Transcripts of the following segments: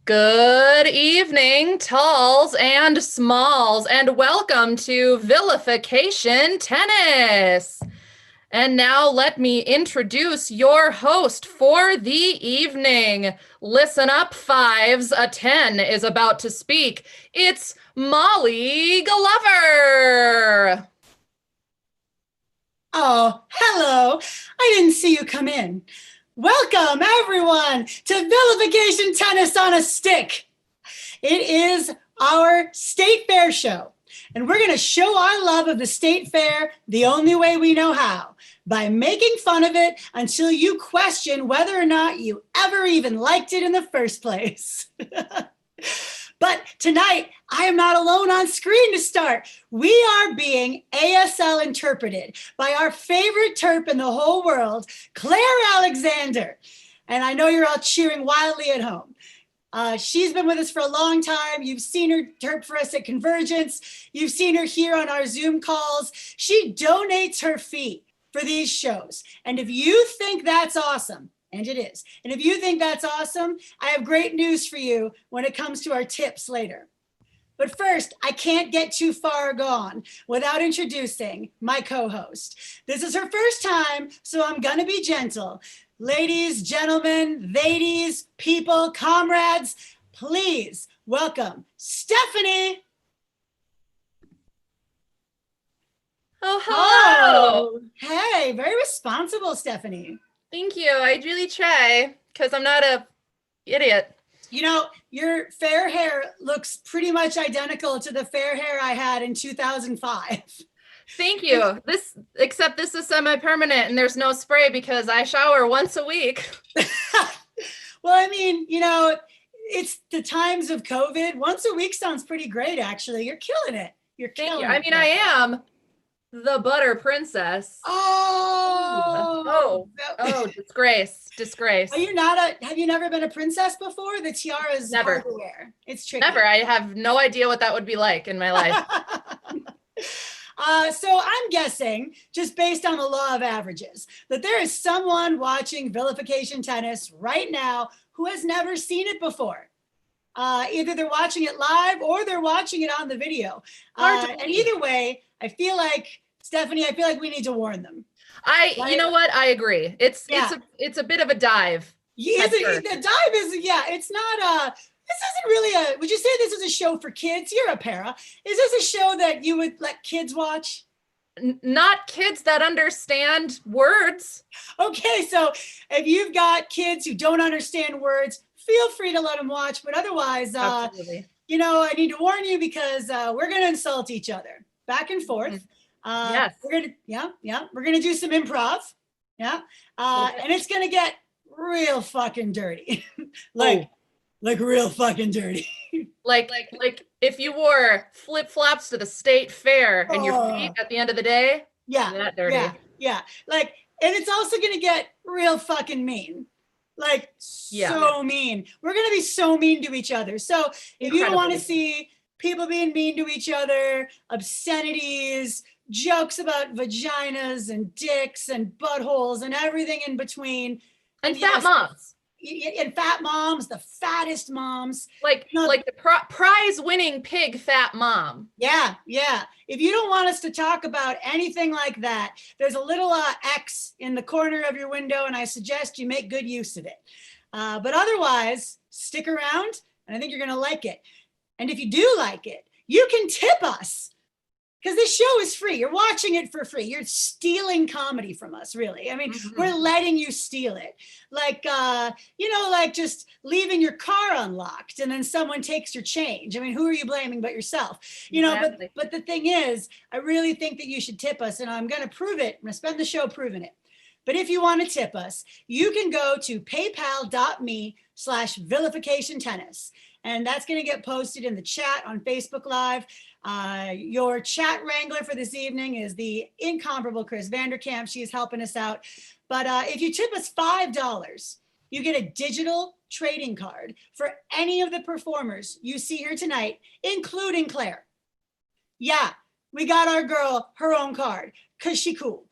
Good evening, talls and smalls, and welcome to Vilification Tennis. And now let me introduce your host for the evening. Listen up, fives. A 10 is about to speak. It's Molly Glover. Oh, hello. I didn't see you come in. Welcome, everyone, to Vilification Tennis on a Stick. It is our state fair show, and we're going to show our love of the state fair the only way we know how, by making fun of it until you question whether or not you ever even liked it in the first place. But tonight, I am not alone on screen to start. We are being ASL interpreted by our favorite terp in the whole world, Claire Alexander. And I know you're all cheering wildly at home. She's been with us for a long time. You've seen her terp for us at Convergence. You've seen her here on our Zoom calls. She donates her fee for these shows. And if you think that's awesome, and it is. And if you think that's awesome, I have great news for you when it comes to our tips later. But first, I can't get too far gone without introducing my co-host. This is her first time, so I'm gonna be gentle. Ladies, gentlemen, ladies, people, comrades, please welcome Stephanie. Oh, hello. Oh, hey, very responsible, Stephanie. Thank you. I really try because I'm not a idiot. You know, your fair hair looks pretty much identical to the fair hair I had in 2005. Thank you. Except this is semi-permanent and there's no spray because I shower once a week. Well, I mean, it's the times of COVID. Once a week sounds pretty great, actually. You're killing it. You're killing it. I mean, I am the butter princess. Oh, disgrace. Are you not have you never been a princess before? The tiara is Never. hard to wear. It's tricky. Never. I have no idea what that would be like in my life. So I'm guessing, just based on the law of averages, that there is someone watching Vilification Tennis right now who has never seen it before. Either they're watching it live or they're watching it on the video. And either way, I feel like, Stephanie, we need to warn them. You know what? I agree. It's a bit of a dive. Yeah, the dive is, it's not this isn't really would you say this is a show for kids? You're a para. Is this a show that you would let kids watch? Not kids that understand words. Okay, so if you've got kids who don't understand words, feel free to let them watch. But otherwise, I need to warn you because we're going to insult each other back and forth. Yes. We're gonna do some improv. And it's gonna get real fucking dirty. like real fucking dirty. like if you wore flip-flops to the state fair and your feet at the end of the day, that dirty. Yeah. And it's also gonna get real fucking mean. So mean. We're gonna be so mean to each other. So if you don't want to see people being mean to each other, obscenities, jokes about vaginas and dicks and buttholes and everything in between. And fat moms. And fat moms, the fattest moms. Like the prize-winning pig fat mom. Yeah. If you don't want us to talk about anything like that, there's a little X in the corner of your window, and I suggest you make good use of it. But otherwise, stick around, and I think you're going to like it. And if you do like it, you can tip us. Because this show is free. You're watching it for free. You're stealing comedy from us, really. I mean, we're letting you steal it. Like just leaving your car unlocked and then someone takes your change. I mean, who are you blaming but yourself? Exactly. But the thing is, I really think that you should tip us, and I'm going to prove it. I'm going to spend the show proving it. But if you want to tip us, you can go to paypal.me/vilificationtennis. And that's going to get posted in the chat on Facebook Live. Your chat wrangler for this evening is the incomparable Chris Vanderkamp. She is helping us out. But if you tip us $5, you get a digital trading card for any of the performers you see here tonight, including Claire. Yeah, we got our girl her own card because she cool.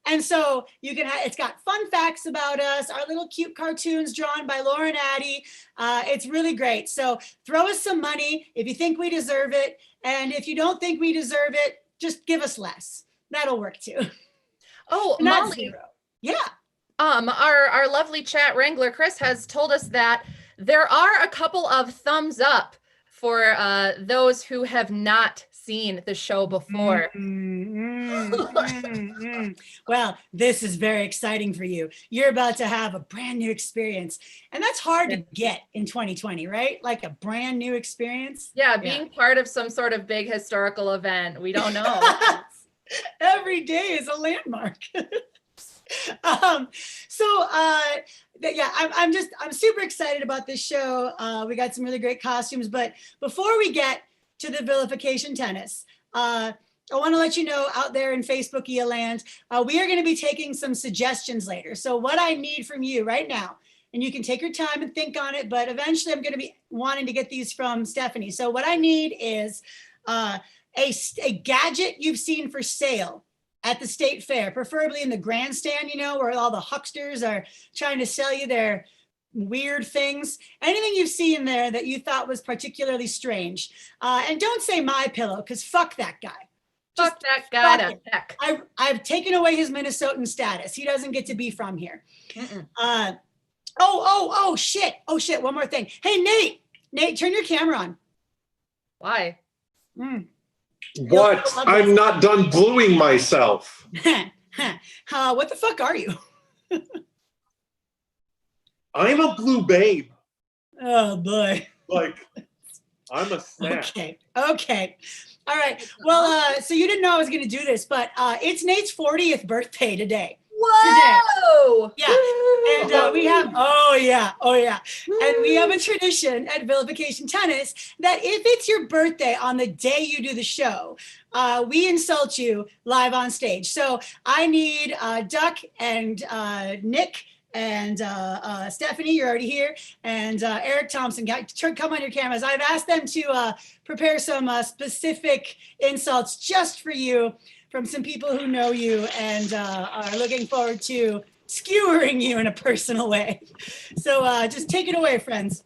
And so you can it's got fun facts about us, our little cute cartoons drawn by Lauren Addy. It's really great. So throw us some money if you think we deserve it. And if you don't think we deserve it, just give us less. That'll work too. Oh, Not Molly. zero. Yeah. Our lovely chat wrangler, Chris, has told us that there are a couple of thumbs up for those who have not seen the show before. Well, this is very exciting for you. You're about to have a brand new experience. And that's hard to get in 2020, right? Like a brand new experience. Yeah, being part of some sort of big historical event. We don't know. Every day is a landmark. I'm super excited about this show. We got some really great costumes, but before we get to the vilification tennis, I want to let you know out there in Facebookia land, we are going to be taking some suggestions later. So what I need from you right now, and you can take your time and think on it, but eventually I'm going to be wanting to get these from Stephanie. So what I need is a gadget you've seen for sale at the state fair, preferably in the grandstand, where all the hucksters are trying to sell you their weird things. Anything you've seen there that you thought was particularly strange. And don't say my pillow, because fuck that guy. Fuck that guy to heck. I've taken away his Minnesotan status. He doesn't get to be from here. Oh, shit. Oh, shit. One more thing. Hey, Nate, turn your camera on. Why? What? I'm not done gluing myself. What the fuck are you? I'm a blue babe. Oh, boy. Like, I'm a snack. Okay. All right. Well, so you didn't know I was going to do this, but it's Nate's 40th birthday today. Whoa! Today. Yeah. And we have, oh yeah. And we have a tradition at Vilification Tennis that if it's your birthday on the day you do the show, we insult you live on stage. So I need Duck and Nick and Stephanie, you're already here, and Eric Thompson, come on your cameras. I've asked them to prepare some specific insults just for you from some people who know you and are looking forward to skewering you in a personal way. So just take it away, friends.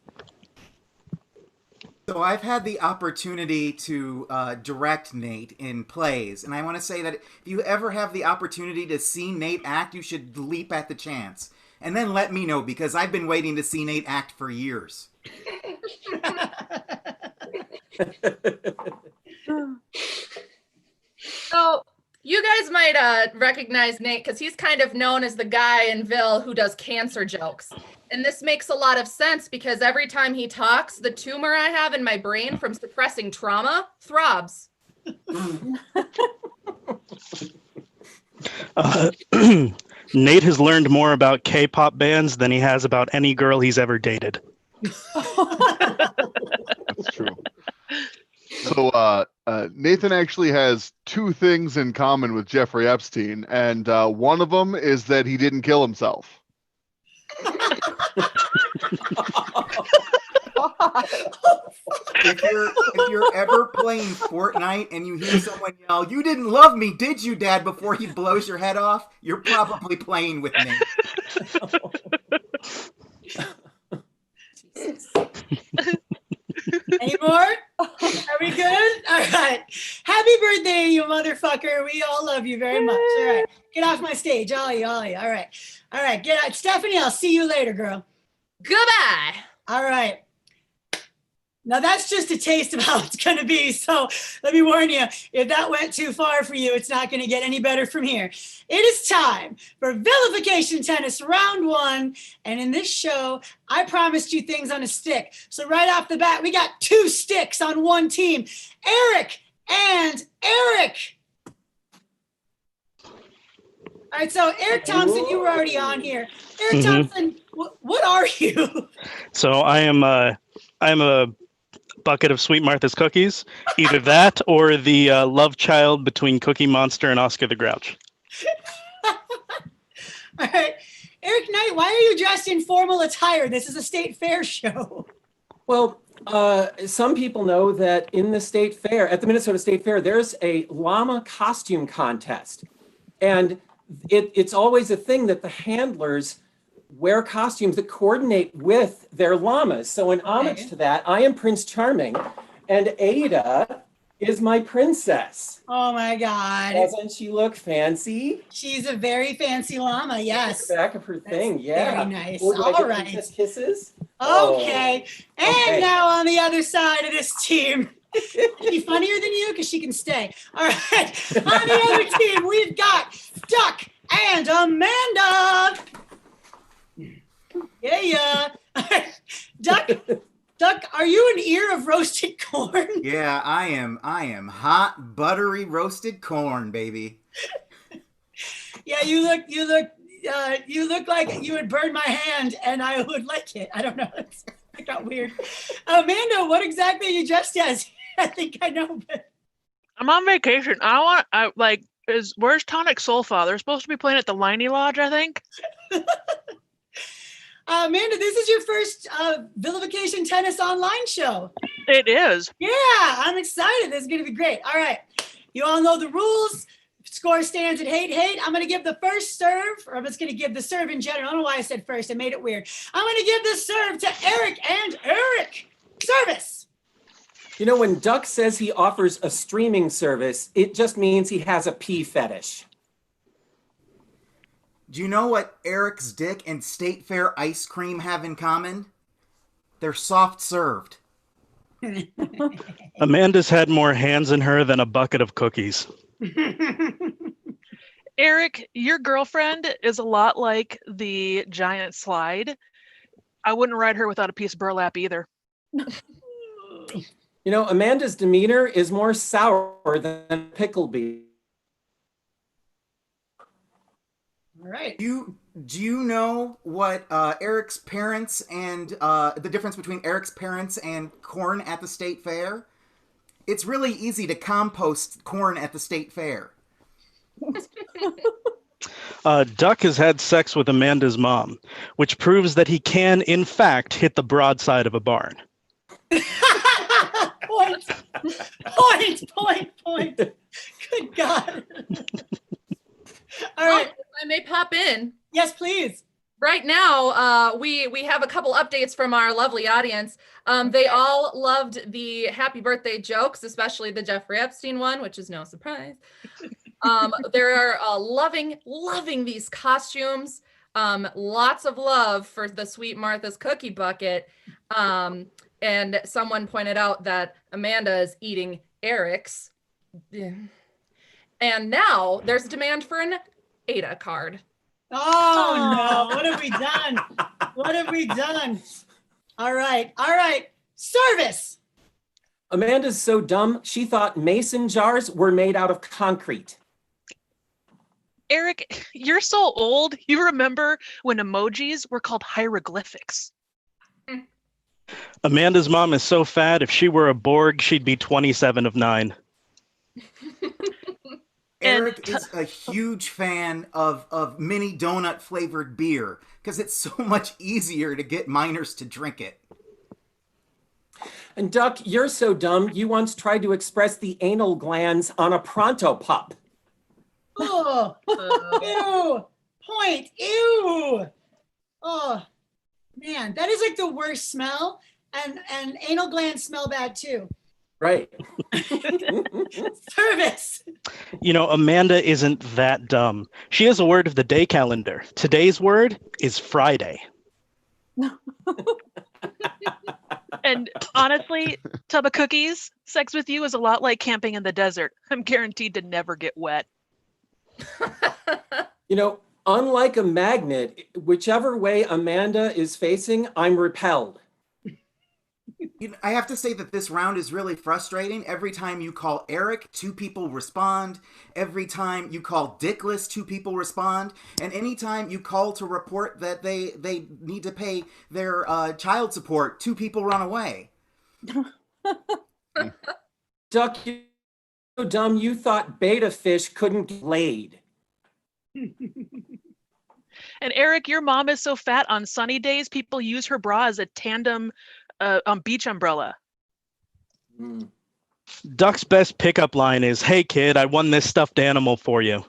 So I've had the opportunity to direct Nate in plays, and I want to say that if you ever have the opportunity to see Nate act, you should leap at the chance. And then let me know, because I've been waiting to see Nate act for years. So you guys might recognize Nate because he's kind of known as the guy in Ville who does cancer jokes. And this makes a lot of sense because every time he talks, the tumor I have in my brain from suppressing trauma throbs. Nate has learned more about K-pop bands than he has about any girl he's ever dated. That's true. So Nathan actually has two things in common with Jeffrey Epstein, and one of them is that he didn't kill himself. If you're ever playing Fortnite and you hear someone yell, "You didn't love me, did you, Dad?" before he blows your head off, you're probably playing with me. Any more? Are we good? All right. Happy birthday, you motherfucker. We all love you very much. All right. Get off my stage. All you. All right. Get out. Stephanie, I'll see you later, girl. Goodbye. All right. Now that's just a taste of how it's going to be. So let me warn you, if that went too far for you, it's not going to get any better from here. It is time for Vilification Tennis Round 1. And in this show, I promised you things on a stick. So right off the bat, we got 2 sticks on one team. Eric and Eric. All right, so Eric Thompson, you were already on here. Eric Thompson, what are you? So I am a bucket of Sweet Martha's cookies, either that or the love child between Cookie Monster and Oscar the Grouch. All right, Eric Knight, why are you dressed in formal attire? This is a state fair show. Well, some people know that in the state fair, at the Minnesota State Fair, there's a llama costume contest. And it's always a thing that the handlers wear costumes that coordinate with their llamas. So in homage to that, I am Prince Charming, and Ada is my princess. Oh my God. Doesn't she look fancy? She's a very fancy llama, yes. The back of her thing, yeah. Very nice. Oh, do I All get right. princess kisses? Okay. And Okay. now on the other side of this team, she funnier than you because she can stay. All right. On the other team, we've got Duck and Amanda. Yeah. Duck, are you an ear of roasted corn? Yeah, I am hot, buttery roasted corn, baby. Yeah, you look like you would burn my hand and I would like it. I don't know. It got weird. Amanda, what exactly are you dressed as? I think I know, but I'm on vacation. Where's Tonic Soulfa? They're supposed to be playing at the Liney Lodge, I think. Amanda, this is your first Vilification Tennis online show. It is. Yeah, I'm excited. This is going to be great. All right. You all know the rules. Score stands at hate. I'm going to give the first serve, or I'm just going to give the serve in general. I don't know why I said first. I made it weird. I'm going to give the serve to Eric, and Eric, service. You know, when Duck says he offers a streaming service, it just means he has a pee fetish. Do you know what Eric's dick and State Fair ice cream have in common? They're soft served. Amanda's had more hands in her than a bucket of cookies. Eric, your girlfriend is a lot like the giant slide. I wouldn't ride her without a piece of burlap either. You know, Amanda's demeanor is more sour than pickle bee. All right. Do you know what Eric's parents and the difference between Eric's parents and corn at the state fair? It's really easy to compost corn at the state fair. Duck has had sex with Amanda's mom, which proves that he can, in fact, hit the broadside of a barn. Point. Good God. All right. If I may pop in. Yes, please. Right now, we have a couple updates from our lovely audience. They all loved the happy birthday jokes, especially the Jeffrey Epstein one, which is no surprise. They're loving these costumes. Lots of love for the Sweet Martha's cookie bucket. And someone pointed out that Amanda is eating Eric's. And now there's a demand for an Ada card. Oh no, what have we done? All right. Service. Amanda's so dumb, she thought mason jars were made out of concrete. Eric, you're so old. You remember when emojis were called hieroglyphics. Amanda's mom is so fat, if she were a Borg, she'd be 27 of 9. Eric is a huge fan of mini donut flavored beer because it's so much easier to get minors to drink it. And Duck, you're so dumb, you once tried to express the anal glands on a pronto pup. Oh, ew. Point. Ew. Oh, man, that is like the worst smell. And anal glands smell bad too. Right. Service. You know, Amanda isn't that dumb. She has a word of the day calendar. Today's word is Friday. And honestly, tub of cookies, sex with you is a lot like camping in the desert. I'm guaranteed to never get wet. You know, unlike a magnet, whichever way Amanda is facing, I'm repelled. I have to say that this round is really frustrating. Every time you call Eric, 2 people respond. Every time you call Dickless, 2 people respond. And anytime you call to report that they need to pay their child support, 2 people run away. Duck, you're so dumb you thought beta fish couldn't get laid. And Eric, your mom is so fat on sunny days, people use her bra as a tandem beach umbrella. Duck's best pickup line is, "Hey kid, I won this stuffed animal for you."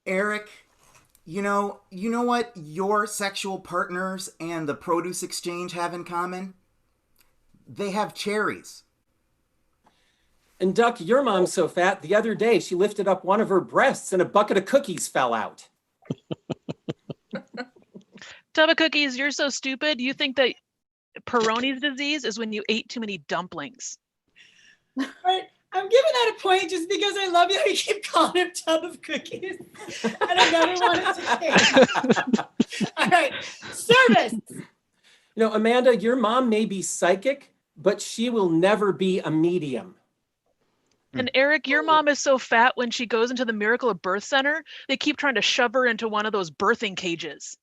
Eric, you know what your sexual partners and the produce exchange have in common? They have cherries. And Duck, your mom's so fat, the other day she lifted up one of her breasts and a bucket of cookies fell out. Tub of Cookies, you're so stupid. You think that Peyronie's disease is when you ate too many dumplings. Right. I'm giving that a point just because I love you. You keep calling him Tub of Cookies. And I never wanted to change. All right. Service. You know, Amanda, your mom may be psychic, but she will never be a medium. And Eric, your mom is so fat when she goes into the Miracle of Birth Center, they keep trying to shove her into one of those birthing cages.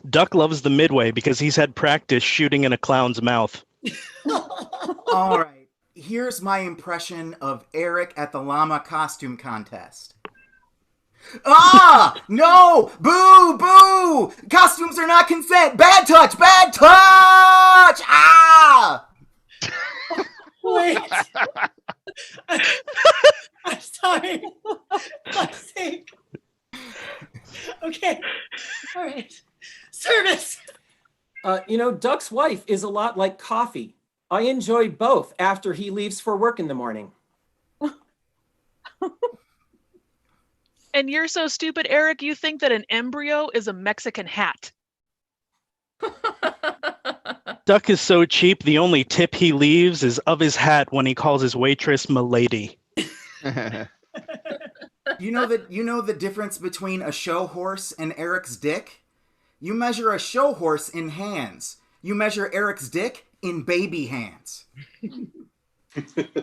Duck loves the Midway because he's had practice shooting in a clown's mouth. All right. Here's my impression of Eric at the llama costume contest. Ah! No! Boo! Boo! Costumes are not consent! Bad touch! Bad touch! Ah! Wait. I'm sorry. My sake. Okay. All right. Service. You know, Duck's wife is a lot like coffee. I enjoy both after he leaves for work in the morning. And you're so stupid, Eric, you think that an embryo is a Mexican hat. Duck is so cheap, the only tip he leaves is of his hat when he calls his waitress Milady. You know the difference between a show horse and Eric's dick? You measure a show horse in hands. You measure Eric's dick in baby hands.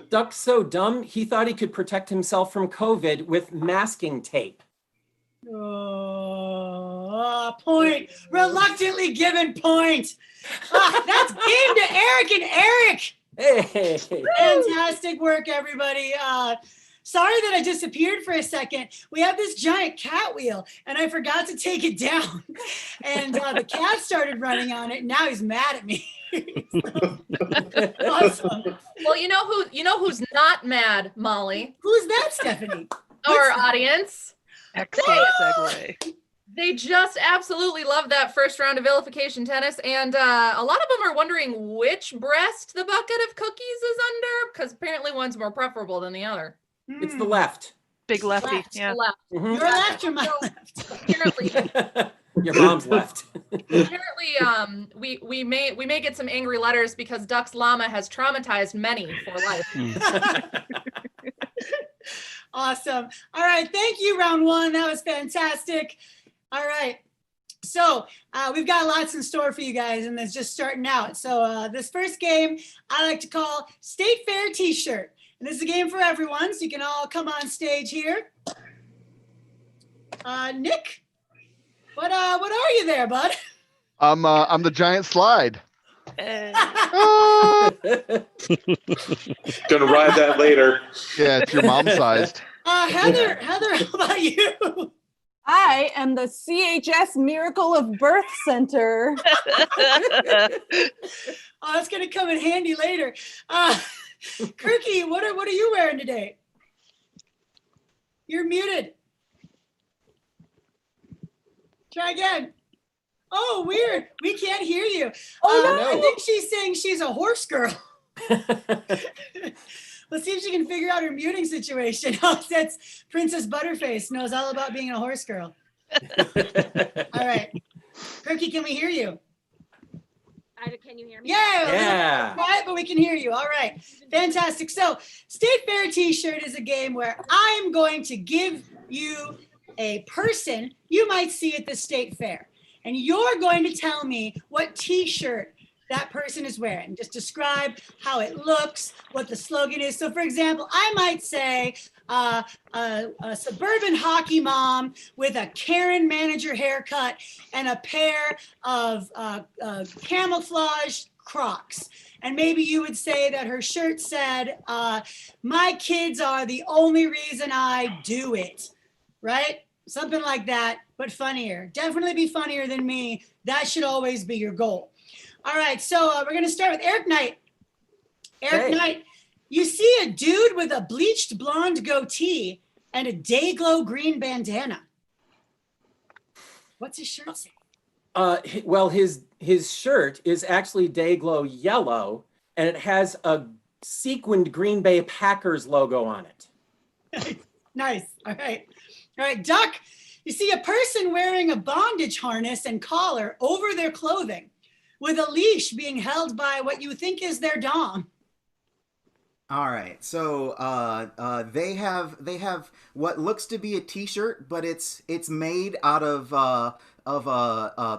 Duck's so dumb, he thought he could protect himself from COVID with masking tape. Point. Reluctantly given point. That's game to Eric and Eric. Hey. Fantastic work, everybody. Sorry that I disappeared for a second. We have this giant cat wheel, and I forgot to take it down. And the cat started running on it, and now he's mad at me. Awesome. Well, you know who's not mad, Molly? Who's that, Stephanie? Our audience. Excellent segue. They just absolutely love that first round of vilification tennis, and a lot of them are wondering which breast the bucket of cookies is under, because apparently one's more preferable than the other. It's the left. Big lefty. Left, Yeah. The left. Mhm. Your left or my left? Apparently, Your mom's left. we may get some angry letters because Duck's llama has traumatized many for life. Awesome. All right. Thank you, round one. That was fantastic. All right. So we've got lots in store for you guys, and it's just starting out. So this first game I like to call State Fair T-shirt. And this is a game for everyone, so you can all come on stage here. Nick, what are you there, bud? I'm the giant slide. Gonna ride that later. Yeah, it's your mom sized. Heather, how about you? I am the CHS Miracle of Birth Center. Oh, that's gonna come in handy later. Kirky, what are you wearing today? You're muted. Try again. Oh, weird. We can't hear you. Oh, I think she's saying she's a horse girl. Let's see if she can figure out her muting situation. Oh, that's Princess Butterface knows all about being a horse girl. All right. Kirky, can we hear you? Can you hear me? Yeah. Quiet, but we can hear you. All right. Fantastic. So, State Fair T-shirt is a game where I'm going to give you a person you might see at the State Fair. And you're going to tell me what T-shirt that person is wearing. Just describe how it looks, what the slogan is. So, for example, I might say a suburban hockey mom with a Karen manager haircut and a pair of camouflage Crocs. And maybe you would say that her shirt said, my kids are the only reason I do it, right? Something like that, but funnier. Definitely be funnier than me. That should always be your goal. All right, so we're going to start with Eric Knight. Eric Knight, you see a dude with a bleached blonde goatee and a day-glow green bandana. What's his shirt say? Well, his shirt is actually Dayglow yellow, and it has a sequined Green Bay Packers logo on it. Nice. All right. Duck, you see a person wearing a bondage harness and collar over their clothing with a leash being held by what you think is their dom. All right, so they have what looks to be a T-shirt, but it's made out of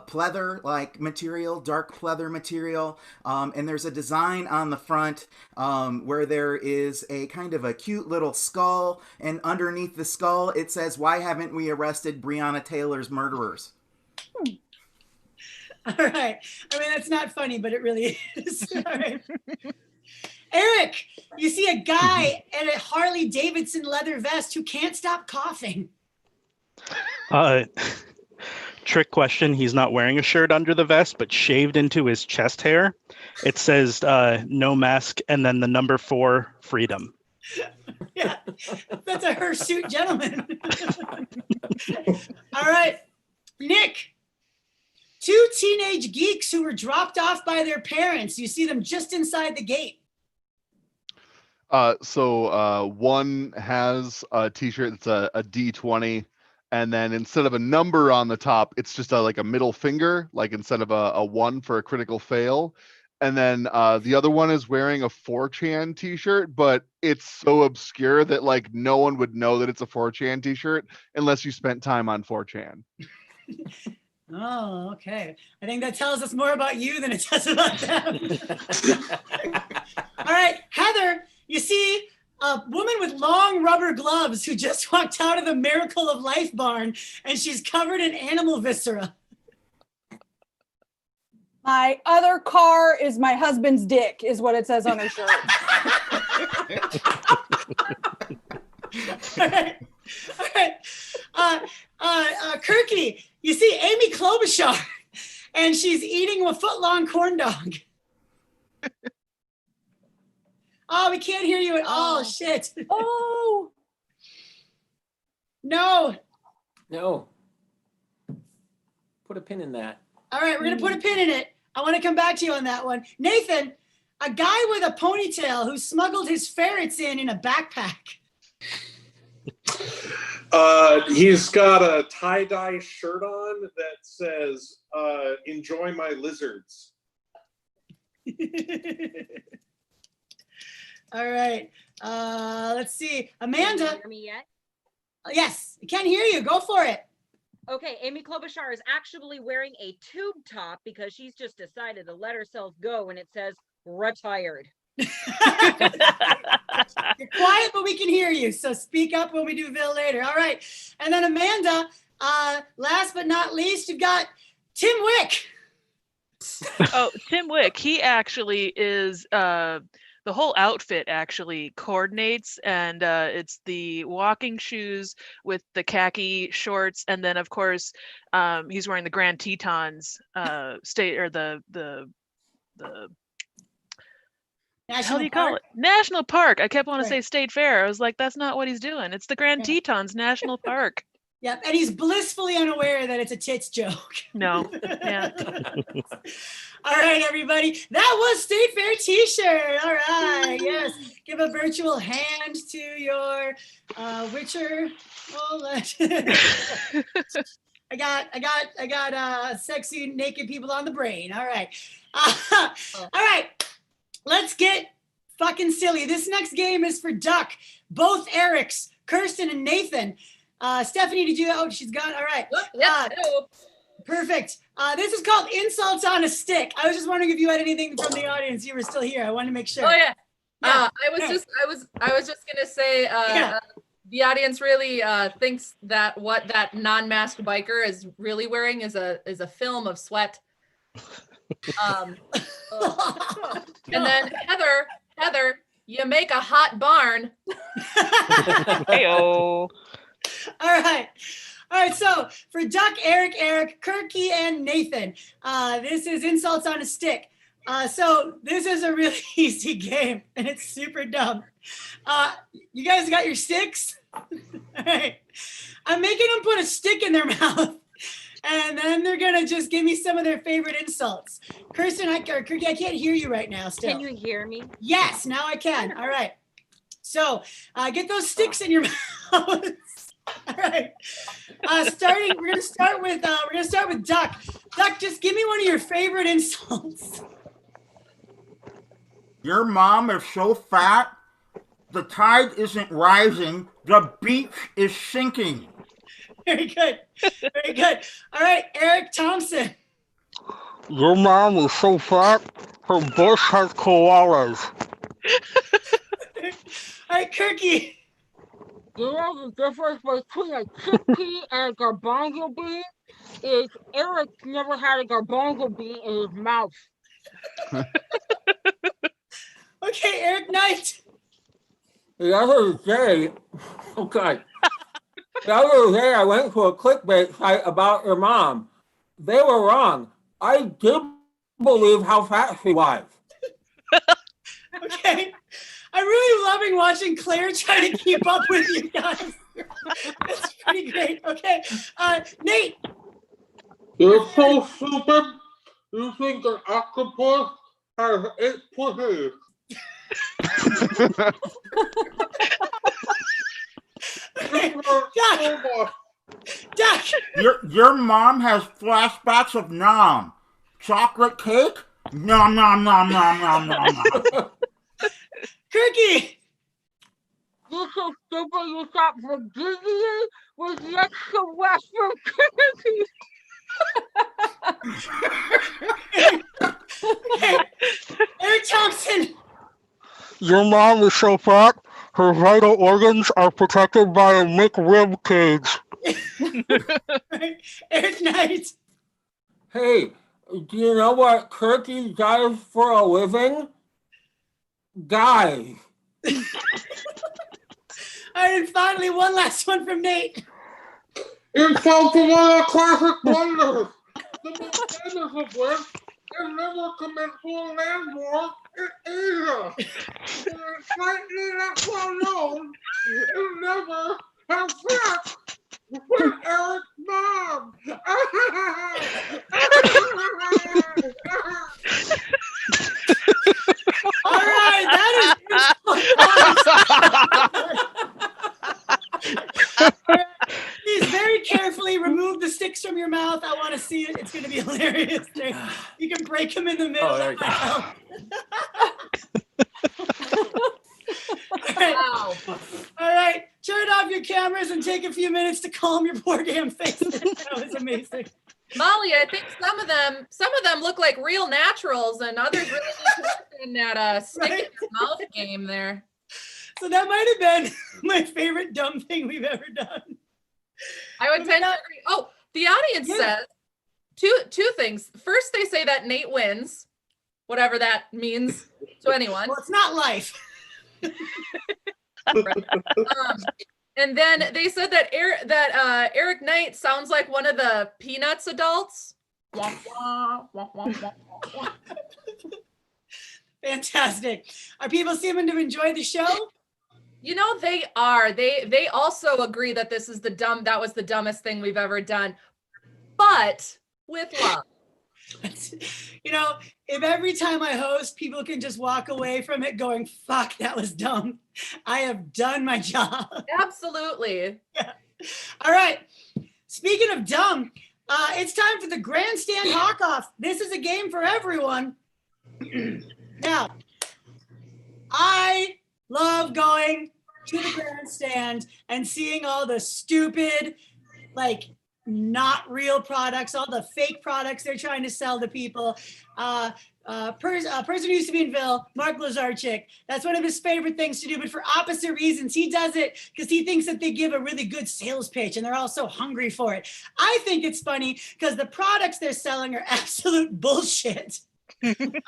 pleather like material, dark pleather material, and there's a design on the front where there is a kind of a cute little skull, and underneath the skull it says, "Why haven't we arrested Breonna Taylor's murderers?" All right. I mean, that's not funny, but it really is. All right. Eric, you see a guy in a Harley Davidson leather vest who can't stop coughing. Trick question. He's not wearing a shirt under the vest, but shaved into his chest hair. It says no mask and then the number 4, freedom. Yeah, that's a hirsute gentleman. All right, Nick. 2 teenage geeks who were dropped off by their parents. You see them just inside the gate. So one has a T-shirt that's a D20, and then instead of a number on the top, it's just like a middle finger, like instead of a 1 for a critical fail. And then the other one is wearing a 4chan T-shirt, but it's so obscure that like no one would know that it's a 4chan T-shirt unless you spent time on 4chan. Oh, okay. I think that tells us more about you than it does about them. All right, Heather, you see a woman with long rubber gloves who just walked out of the Miracle of Life barn, and she's covered in animal viscera. My other car is my husband's dick, is what it says on her shirt. All right. Kirky, you see Amy Klobuchar, and she's eating a foot-long corn dog. Oh, we can't hear you at all. Shit. Oh. No. Put a pin in that. All right, we're going to put a pin in it. I want to come back to you on that one. Nathan, a guy with a ponytail who smuggled his ferrets in a backpack. He's got a tie-dye shirt on that says, "Enjoy my lizards." All right. Let's see. Amanda. Can you hear me yet? Yes, I can hear you. Go for it. Okay, Amy Klobuchar is actually wearing a tube top because she's just decided to let herself go, and it says retired. You're quiet, but we can hear you. So speak up when we do Bill later. All right. And then Amanda, last but not least, you've got Tim Wick. Oh, Tim Wick. He actually is the whole outfit actually coordinates, and it's the walking shoes with the khaki shorts, and then of course he's wearing the Grand Tetons state or the how do you call it? National Park. I kept wanting to say State Fair. I was like, that's not what he's doing. It's the Grand Tetons National Park. Yep, and he's blissfully unaware that it's a tits joke. No, yeah. All right, everybody. That was State Fair T-shirt. All right, yes. Give a virtual hand to your Witcher. I got sexy naked people on the brain. All right. All right. Let's get fucking silly. This next game is for Duck. Both Erics, Kirsten and Nathan. Stephanie, did you? Oh, she's gone. All right. Perfect. This is called Insults on a Stick. I was just wondering if you had anything from the audience. You were still here. I wanted to make sure. Oh yeah. I was just gonna say the audience really thinks that what that non-masked biker is really wearing is a film of sweat. And then Heather, you make a hot barn. Heyo. All right. So for Duck, Eric, Kirky, and Nathan, this is Insults on a Stick. So this is a really easy game, and it's super dumb. You guys got your sticks? All right. I'm making them put a stick in their mouth, and then they're gonna just give me some of their favorite insults. Kirsten, Kirky, I can't hear you right now still. Can you hear me? Yes, now I can. All right. So get those sticks in your mouth. All right. We're gonna start with Duck. Duck, just give me one of your favorite insults. Your mom is so fat, the tide isn't rising, the beach is sinking. Very good. Very good. All right, Eric Thompson. Your mom is so fat, her bush has koalas. All right, Kirky. You know the difference between a chickpea and a garbanzo bean is Eric never had a garbanzo bean in his mouth. Okay, Eric Knight. The other day, okay. The other day I went to a clickbait site about your mom. They were wrong. I did believe how fat she was. Okay. I'm really loving watching Claire try to keep up with you guys. That's pretty great. Okay. Nate. You're so stupid. You think an octopus has 8 pussies. Okay. Duck. Your mom has flashbacks of Nom. Chocolate cake? Nom nom nom nom nom nom nom. Kirky. You're so stupid you thought Virginia was next to Western Kennedy. Okay. Eric Thompson. Your mom is so fat, her vital organs are protected by a McRib cage. Eric Knight. Hey, do you know what Kirky does for a living? Guy. All right, and finally, one last one from Nate. Insult to one of the classic blunders. The most famous of which is never commit to a land war in Asia. And it's slightly less well known, it never has sex with Eric's mom. All right, that is. Please very carefully remove the sticks from your mouth. I want to see it. It's going to be hilarious. You can break them in the middle. Oh, there you go. Wow. All right, turn off your cameras and take a few minutes to calm your poor damn faces. That was amazing. Molly, I think some of them look like real naturals, and others really need to work in that stick in your mouth game there. So that might have been my favorite dumb thing we've ever done. I would tend to agree. Oh, the audience says two things. First, they say that Nate wins, whatever that means to anyone. Well, it's not life. And then they said that Eric Knight sounds like one of the Peanuts adults. Fantastic. Are people seeming to enjoy the show? You know, they are. They also agree that this is that was the dumbest thing we've ever done, but with love. You know, if every time I host, people can just walk away from it going, fuck, that was dumb, I have done my job. Absolutely. Yeah. All right. Speaking of dumb, it's time for the Grandstand Hawk-Off. This is a game for everyone. Now, I love going to the grandstand and seeing all the stupid, like, not real products, all the fake products they're trying to sell to people. Person who used to be in Ville, Mark Lazarchik, that's one of his favorite things to do, but for opposite reasons. He does it because he thinks that they give a really good sales pitch and they're all so hungry for it. I think it's funny because the products they're selling are absolute bullshit. And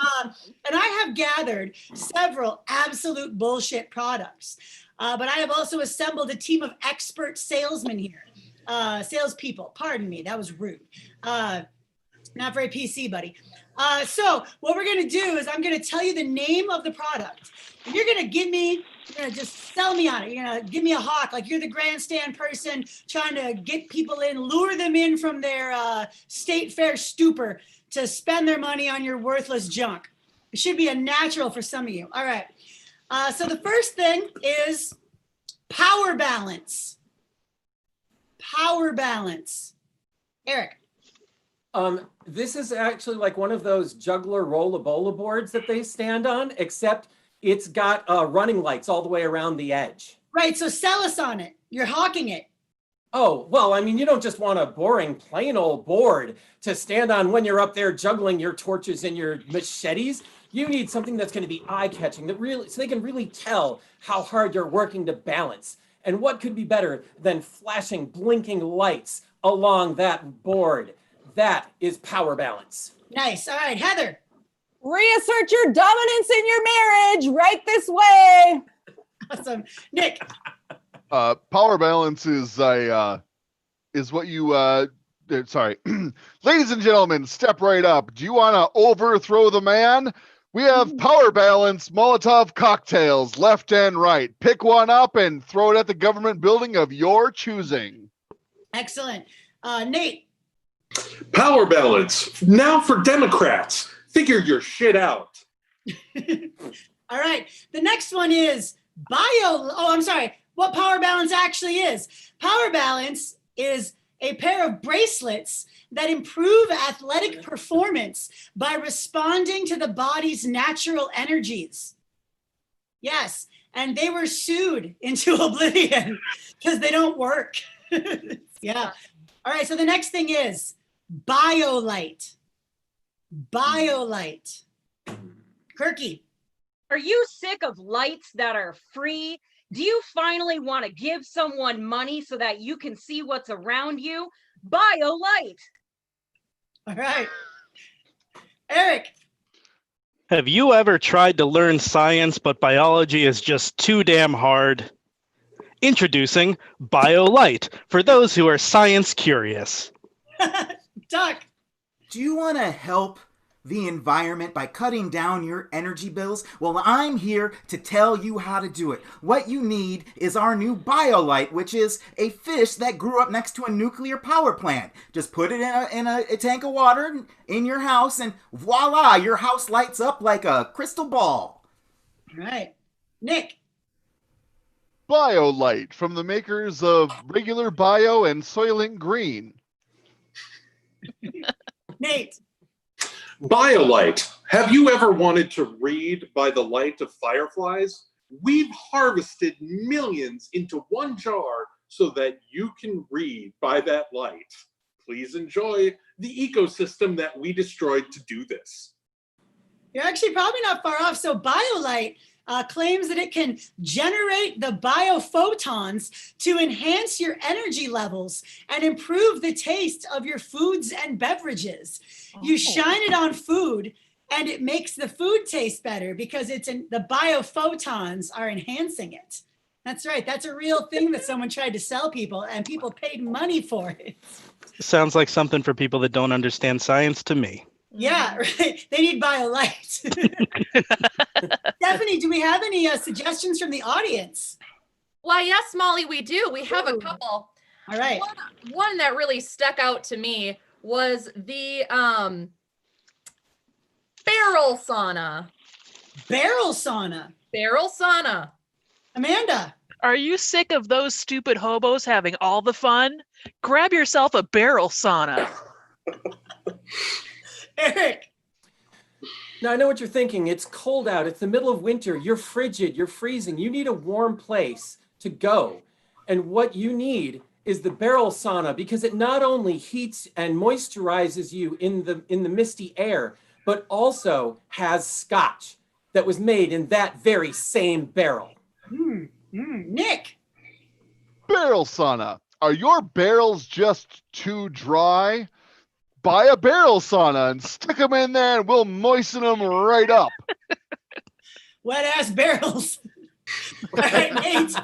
I have gathered several absolute bullshit products, but I have also assembled a team of expert salesmen here. Salespeople, pardon me, that was rude. Not very PC, buddy. So what we're going to do is I'm going to tell you the name of the product. And you're going to just sell me on it. You're going to give me a hawk, like you're the grandstand person trying to get people in, lure them in from their state fair stupor to spend their money on your worthless junk. It should be a natural for some of you. All right. So the first thing is power balance. Power balance. Eric. This is actually like one of those juggler rollabola boards that they stand on, except it's got running lights all the way around the edge. Right, so sell us on it. You're hawking it. Oh, well, I mean, you don't just want a boring, plain old board to stand on when you're up there juggling your torches and your machetes. You need something that's going to be eye-catching, so they can really tell how hard you're working to balance. And what could be better than flashing, blinking lights along that board? That is power balance. Nice. All right, Heather. Reassert your dominance in your marriage right this way. Awesome. Nick. Power balance is what you sorry. Ladies and gentlemen, step right up. Do you want to overthrow the man? We have power balance Molotov cocktails, left and right. Pick one up and throw it at the government building of your choosing. Excellent. Nate. Power balance. Now for Democrats. Figure your shit out. All right. The next one is what power balance actually is. Power balance is a pair of bracelets that improve athletic performance by responding to the body's natural energies. Yes, and they were sued into oblivion because they don't work. Yeah. All right, so the next thing is BioLite. BioLite. Kirky. Are you sick of lights that are free? Do you finally want to give someone money so that you can see what's around you? BioLite. All right. Eric. Have you ever tried to learn science, but biology is just too damn hard? Introducing BioLite for those who are science curious. Doc. Do you want to help the environment by cutting down your energy bills? Well, I'm here to tell you how to do it. What you need is our new BioLite, which is a fish that grew up next to a nuclear power plant. Just put it in a tank of water in your house and voila, your house lights up like a crystal ball. All right. Nick. BioLite from the makers of Regular Bio and Soylent Green. Nate. BioLite. Have you ever wanted to read by the light of fireflies? We've harvested millions into one jar so that you can read by that light. Please enjoy the ecosystem that we destroyed to do this. You're actually probably not far off. So BioLite claims that it can generate the biophotons to enhance your energy levels and improve the taste of your foods and beverages. You shine it on food and it makes the food taste better because the biophotons are enhancing it. That's right. That's a real thing that someone tried to sell people and people paid money for it. Sounds like something for people that don't understand science to me. Yeah, right. They need BioLite. Stephanie, do we have any suggestions from the audience? Why, yes, Molly, we do. We have a couple. All right. One that really stuck out to me was the barrel sauna. Barrel sauna. Barrel sauna. Amanda. Are you sick of those stupid hobos having all the fun? Grab yourself a barrel sauna. Eric. Now, I know what you're thinking. It's cold out. It's the middle of winter. You're frigid. You're freezing. You need a warm place to go. And what you need is the barrel sauna because it not only heats and moisturizes you in the misty air, but also has scotch that was made in that very same barrel. Nick. Barrel sauna. Are your barrels just too dry? Buy a barrel sauna and stick them in there and we'll moisten them right up. Wet ass barrels. All right, Nate.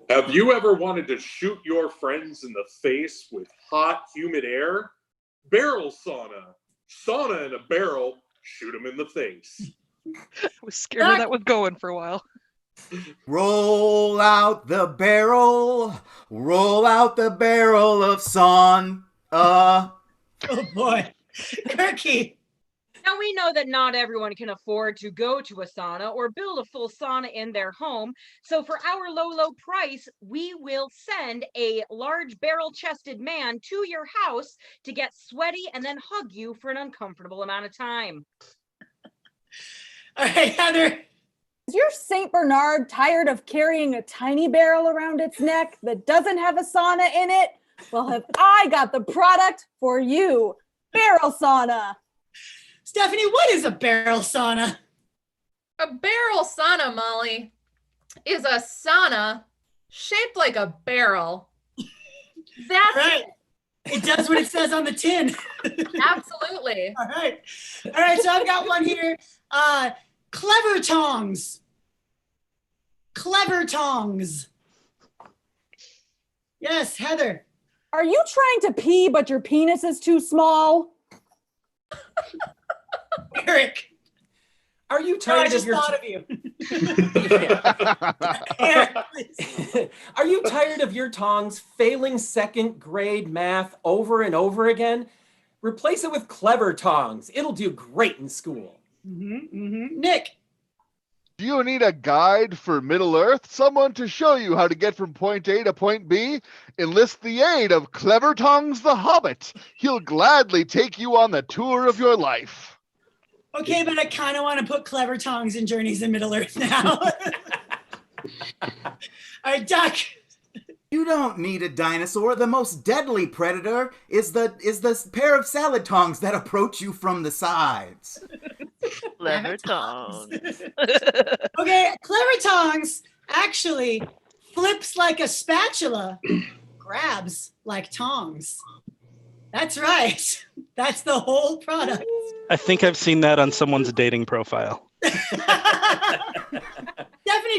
Have you ever wanted to shoot your friends in the face with hot, humid air? Barrel sauna. Sauna in a barrel, shoot him in the face. I was scared where that was going for a while. Roll out the barrel of sun. Oh boy. Kirky. Now we know that not everyone can afford to go to a sauna or build a full sauna in their home. So for our low price, we will send a large barrel-chested man to your house to get sweaty and then hug you for an uncomfortable amount of time. All right, Heather. Is your St. Bernard tired of carrying a tiny barrel around its neck that doesn't have a sauna in it? Well, have I got the product for you? Barrel sauna. Stephanie, what is a barrel sauna? A barrel sauna, Molly, is a sauna shaped like a barrel. That's right. It does what it says on the tin. Absolutely. All right. So I've got one here. Clever tongs. Clever tongs. Yes, Heather. Are you trying to pee, but your penis is too small? Eric. Are you tired I of your thought of you. Eric, are you tired of your tongs failing second grade math over and over again? Replace it with clever tongs. It'll do great in school. Nick. Do you need a guide for Middle Earth? Someone to show you how to get from point A to point B? Enlist the aid of Clever Tongs the Hobbit. He'll gladly take you on the tour of your life. Okay, but I kind of want to put Clever Tongs in Journeys in Middle Earth now. All right, Duck. You don't need a dinosaur. The most deadly predator is the pair of salad tongs that approach you from the sides. Clever tongs. Okay, Clever Tongs actually flips like a spatula, grabs like tongs. That's right. That's the whole product. I think I've seen that on someone's dating profile. Stephanie,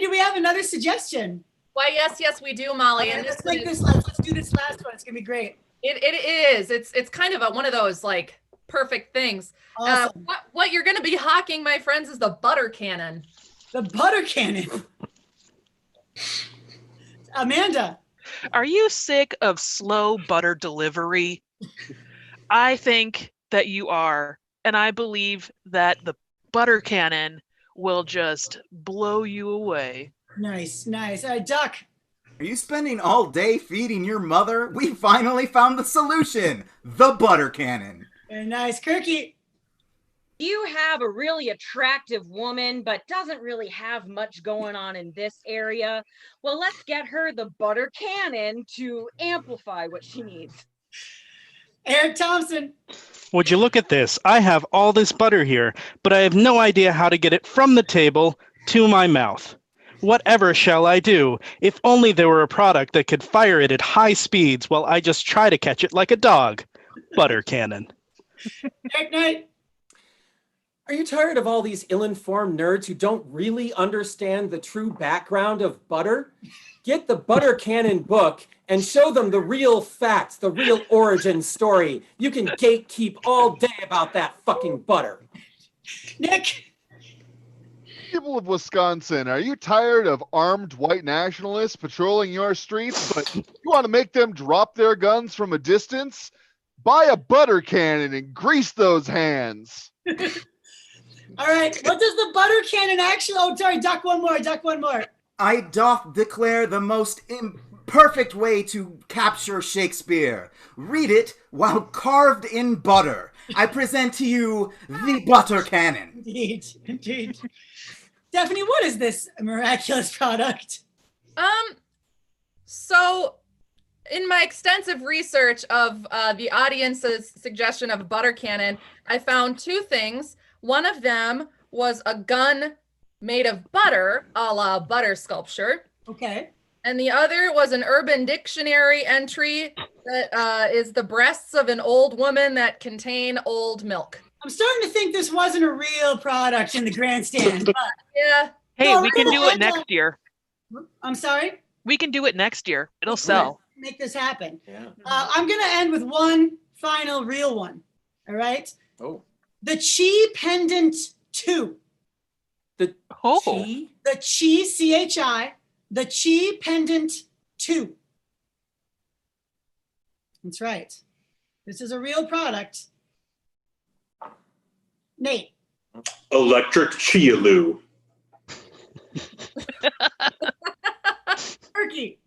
do we have another suggestion? Why, yes, we do, Molly. Okay, And let's do this last one. It's gonna be great. It is. It's kind of one of those like perfect things. Awesome. What you're going to be hawking, my friends, is the butter cannon. The butter cannon. Amanda. Are you sick of slow butter delivery? I think that you are. And I believe that the butter cannon will just blow you away. Nice. Duck. Are you spending all day feeding your mother? We finally found the solution. The butter cannon. Very nice. Kirky. You have a really attractive woman, but doesn't really have much going on in this area. Well, let's get her the butter cannon to amplify what she needs. Eric Thompson. Would you look at this? I have all this butter here, but I have no idea how to get it from the table to my mouth. Whatever shall I do? If only there were a product that could fire it at high speeds while I just try to catch it like a dog. Butter cannon. Eric Knight. Are you tired of all these ill-informed nerds who don't really understand the true background of butter? Get the Butter Cannon book and show them the real facts, the real origin story. You can gatekeep all day about that fucking butter. Nick. People of Wisconsin, are you tired of armed white nationalists patrolling your streets, but you want to make them drop their guns from a distance? Buy a butter cannon and grease those hands. All right, what does the butter cannon actually... Oh, sorry, Duck, one more. I doth declare the most imperfect way to capture Shakespeare. Read it while carved in butter. I present to you the butter cannon. Indeed. Stephanie, what is this miraculous product? So in my extensive research of the audience's suggestion of a butter cannon, I found two things. One of them was a gun made of butter, a la butter sculpture. Okay. And the other was an Urban Dictionary entry that is the breasts of an old woman that contain old milk. I'm starting to think this wasn't a real product in the grandstand. But yeah. Hey, no, we can do it next year. I'm sorry? We can do it next year. It'll sell. Make this happen. Yeah. I'm going to end with one final real one. All right? Oh. the Chi Pendant 2. The Oh. The Chi, C-H-I, the Chi Pendant 2. That's right. This is a real product. Nate. Electric Chialoo. Turkey.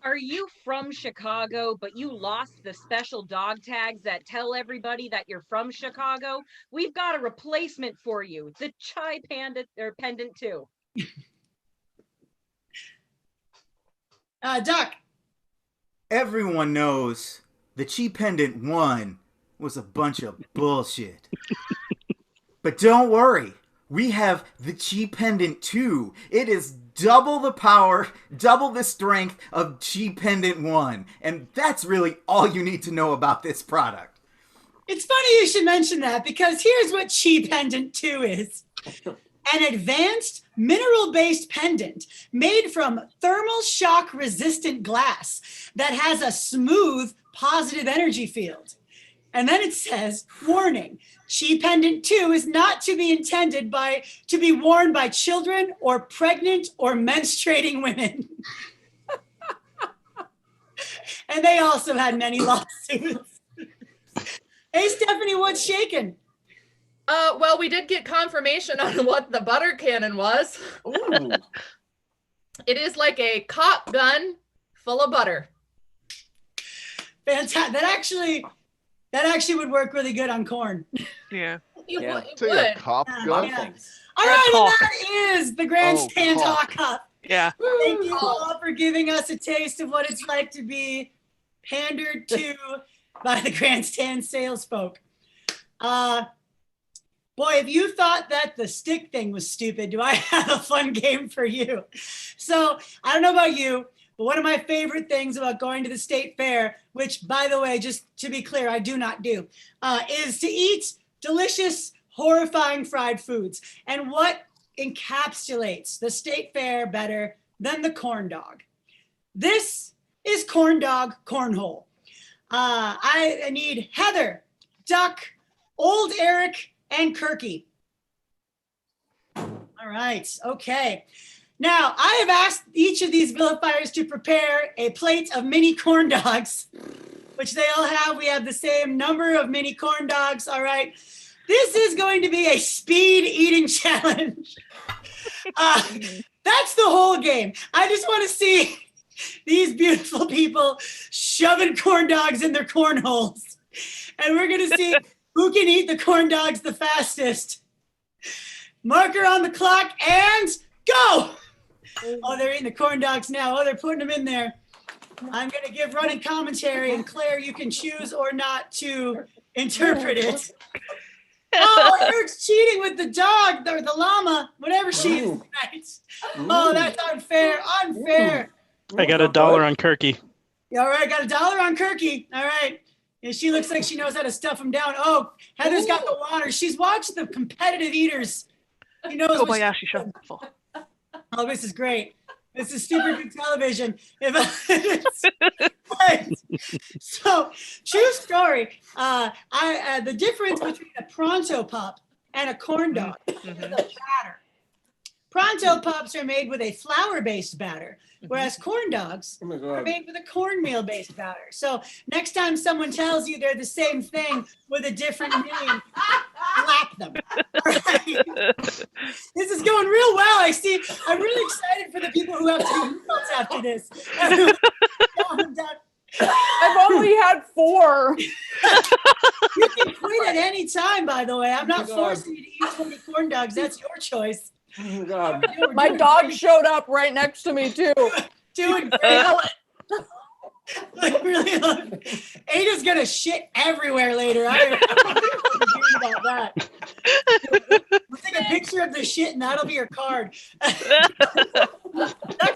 Are you from Chicago, but you lost the special dog tags that tell everybody that you're from Chicago? We've got a replacement for you, the Chai Panda or Pendant 2. Duck. Everyone knows the Chi Pendant 1 was a bunch of bullshit. But don't worry, we have the Chi Pendant 2. It is double the power, double the strength of Chi Pendant 1. And that's really all you need to know about this product. It's funny you should mention that, because here's what Chi Pendant 2 is. An advanced mineral-based pendant made from thermal shock resistant glass that has a smooth positive energy field. And then it says, warning, Chi Pendant 2 is not to be intended to be worn by children or pregnant or menstruating women. And they also had many lawsuits. Hey, Stephanie, what's shaking? Well, we did get confirmation on what the butter cannon was. Ooh. It is like a cop gun full of butter. Fantastic. That actually would work really good on corn. Yeah. Yeah. It Say a would. cop Yeah. gun. Yeah. All right, and Talk. that is the Grandstand Oh, Talk Up. Yeah. Thank you all for giving us a taste of what it's like to be pandered to by the Grandstand salesfolk. Boy, if you thought that the stick thing was stupid, do I have a fun game for you? So I don't know about you, but one of my favorite things about going to the state fair, which, by the way, just to be clear, I do not do, is to eat delicious, horrifying fried foods. And what encapsulates the state fair better than the corn dog? This is corn dog cornhole. I need Heather, Duck, Old Eric, and Kirky. All right, okay. Now, I have asked each of these vilifiers to prepare a plate of mini corn dogs, which they all have. We have the same number of mini corn dogs, all right. This is going to be a speed eating challenge. That's the whole game. I just want to see these beautiful people shoving corn dogs in their cornholes. And we're going to see who can eat the corn dogs the fastest. Marker on the clock and go. Oh, they're eating the corn dogs now. Oh, they're putting them in there. I'm going to give running commentary, and Claire, you can choose or not to interpret it. Oh, Eric's cheating with the dog or the llama, whatever she is tonight. Oh, that's unfair, unfair. I got $1 on Kirky. All right, got $1 on Kirky. All right. And she looks like she knows how to stuff him down. Oh, Heather's got the water. She's watched the competitive eaters. She knows what Kobayashi shuffle. Oh, this is great. This is super good television. So, true story. The difference between a Pronto Pup and a corn dog is the batter. Pronto Pups are made with a flour-based batter, whereas corn dogs are made with a cornmeal-based batter. So next time someone tells you they're the same thing with a different name, slap them. All right? This is going real well. I see. I'm really excited for the people who have to do results after this. I've only had 4. You can quit at any time, by the way. I'm not forcing you to eat 20 corn dogs. That's your choice. Oh, God. My dog showed up right next to me, too. Doing great. I really love it. Ada's gonna shit everywhere later. I'm about that. We'll take a picture of the shit and that'll be your card. That's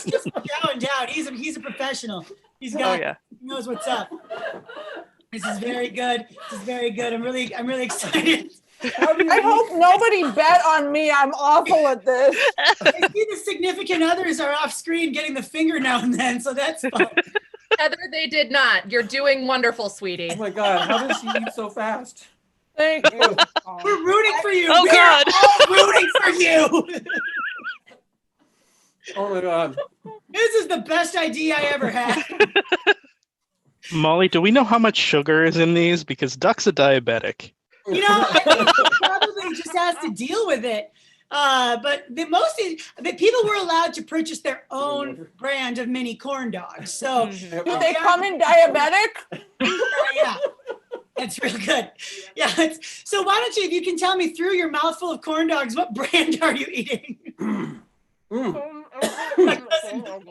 just chowing down. He's a professional. He knows what's up. This is very good. This is very good. I'm really excited. I hope nobody bet on me. I'm awful at this. I see the significant others are off screen getting the finger now and then, so that's fun. Heather, they did not. You're doing wonderful, sweetie. Oh my God, how does she eat so fast? Thank you. We're rooting for you. Oh, We're God. all rooting for you. Oh my God. This is the best idea I ever had. Molly, do we know how much sugar is in these? Because Duck's a diabetic. You know, I think he probably just has to deal with it. But the people were allowed to purchase their own brand of mini corn dogs. So Do they come in diabetic? yeah, it's real good. Yeah. So why don't you, if you can tell me through your mouthful of corn dogs, what brand are you eating?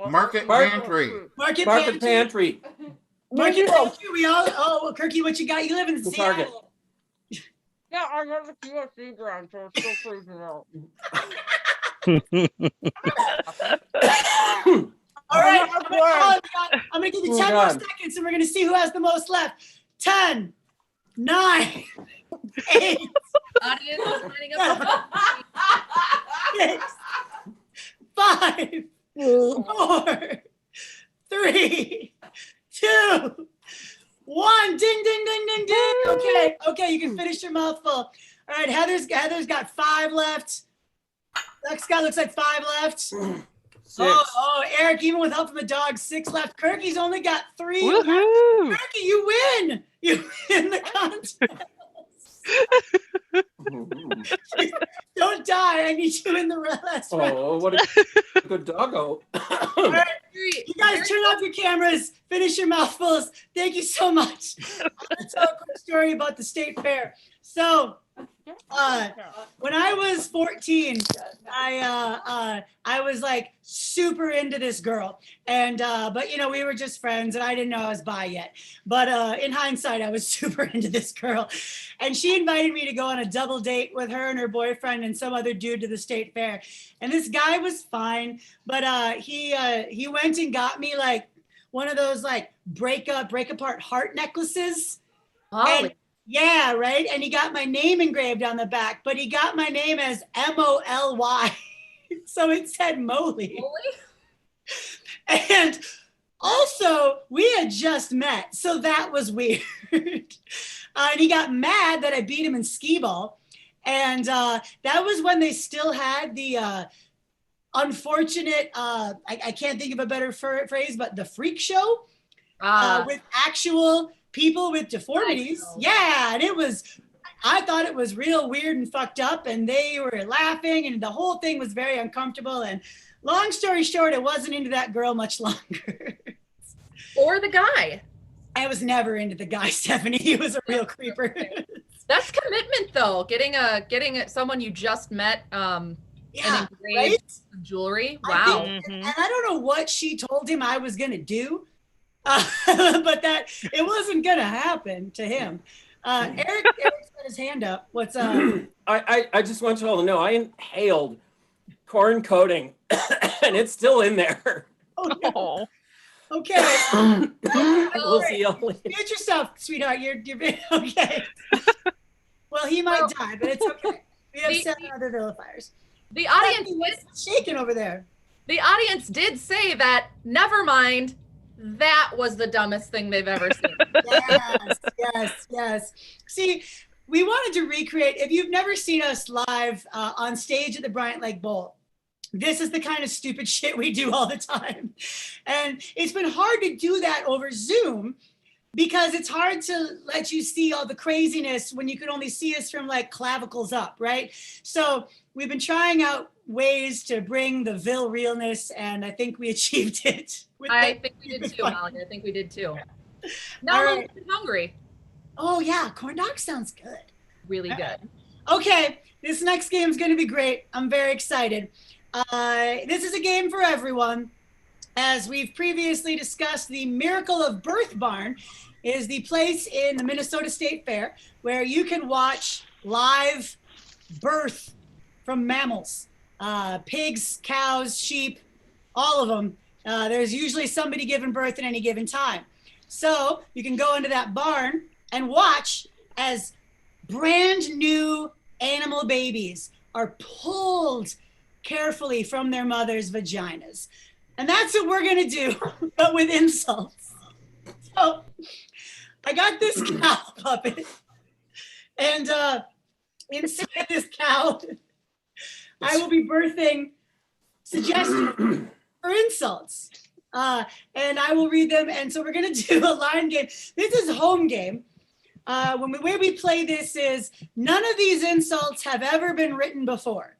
Market Pantry. Market Market Pantry. Pantry. Market Pantry. We all. Oh, Kirky, what you got? You live in Target. Seattle. Yeah, I love the QFC brand, so it's still freezing out. All right, I'm gonna give you 10 more seconds, and we're gonna see who has the most left. 10, 9, 8, Audience is lining up. 6, 5, 4, 3, 2, 1. Ding, ding, ding, ding, ding. Okay, you can finish your mouthful. All right, Heather's got 5 left. Duck's got looks like 5 left. 6. Oh, Eric, even with help from the dog, 6 left. Kirky's only got 3 left. Woohoo! Kirky, you win. You win the contest. Don't die. I need you in the last round. Oh, what a good doggo. All right, you guys turn off your cameras, finish your mouthfuls. Thank you so much. I'm going to tell a quick story about the state fair. So, when I was 14, I was like super into this girl, and but you know, we were just friends, and I didn't know I was bi yet. But in hindsight, I was super into this girl, and she invited me to go on a double date with her and her boyfriend and some other dude to the state fair. And this guy was fine, but he went and got me like one of those like break apart heart necklaces. Molly. Yeah, right. And he got my name engraved on the back, but he got my name as Molly. So it said Molly. And also, we had just met, so that was weird. And he got mad that I beat him in skee ball. And that was when they still had the unfortunate, I can't think of a better phrase, but the freak show with actual people with deformities. Yeah, and I thought it was real weird and fucked up, and they were laughing, and the whole thing was very uncomfortable. And long story short, I wasn't into that girl much longer. Or the guy. I was never into the guy, Stephanie. He was a real creeper. That's commitment, though. Getting someone you just met. Yeah, right? Jewelry. Wow. And I don't know what she told him I was gonna do. But that it wasn't gonna happen to him. Eric's got his hand up. What's up? I just want you all to know I inhaled corn coating and it's still in there. Oh, no. Okay. We'll see you later. Get yourself, sweetheart. You're okay. Well, he might die, but it's okay. We have 7 other vilifiers. The audience is shaking over there. The audience did say that. Never mind. That was the dumbest thing they've ever seen. Yes. See, we wanted to recreate, if you've never seen us live on stage at the Bryant Lake Bowl, this is the kind of stupid shit we do all the time. And it's been hard to do that over Zoom because it's hard to let you see all the craziness when you can only see us from like clavicles up, right? So we've been trying out ways to bring the Vil realness, and I think we achieved it. I think we did too, Molly. I think we did too. Now I'm hungry. Oh yeah, corn dog sounds good. Really good. Okay, this next game is going to be great. I'm very excited. This is a game for everyone. As we've previously discussed, the Miracle of Birth Barn is the place in the Minnesota State Fair where you can watch live birth from mammals. Pigs, cows, sheep, all of them. There's usually somebody giving birth at any given time. So you can go into that barn and watch as brand new animal babies are pulled carefully from their mother's vaginas. And that's what we're gonna do, but with insults. So I got this cow puppet, and inside this cow, I will be birthing suggestions for insults. And I will read them. And so we're going to do a line game. This is a home game. The way we play this is none of these insults have ever been written before.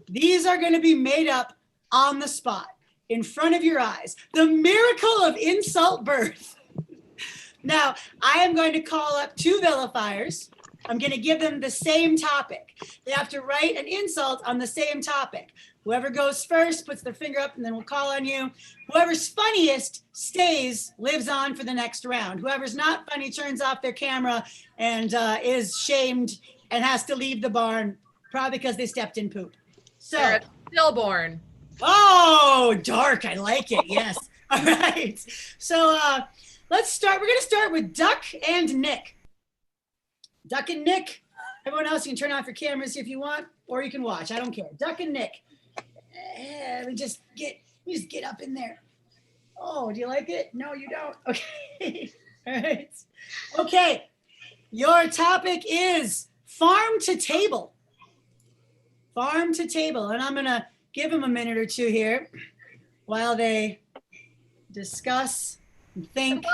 These are going to be made up on the spot in front of your eyes. The miracle of insult birth. Now, I am going to call up two vilifiers. I'm going to give them the same topic. They have to write an insult on the same topic. Whoever goes first puts their finger up, and then we'll call on you. Whoever's funniest stays, lives on for the next round. Whoever's not funny turns off their camera and is shamed and has to leave the barn, probably because they stepped in poop. So, They're stillborn. Oh, dark. I like it. Yes. All right. So let's start. We're going to start with Duck and Nick. Duck and Nick. Everyone else, you can turn off your cameras if you want, or you can watch. I don't care. Duck and Nick. Let me just get up in there. Oh, do you like it? No, you don't. Okay. All right. Okay. Your topic is farm to table. Farm to table. And I'm going to give them a minute or two here while they discuss and think.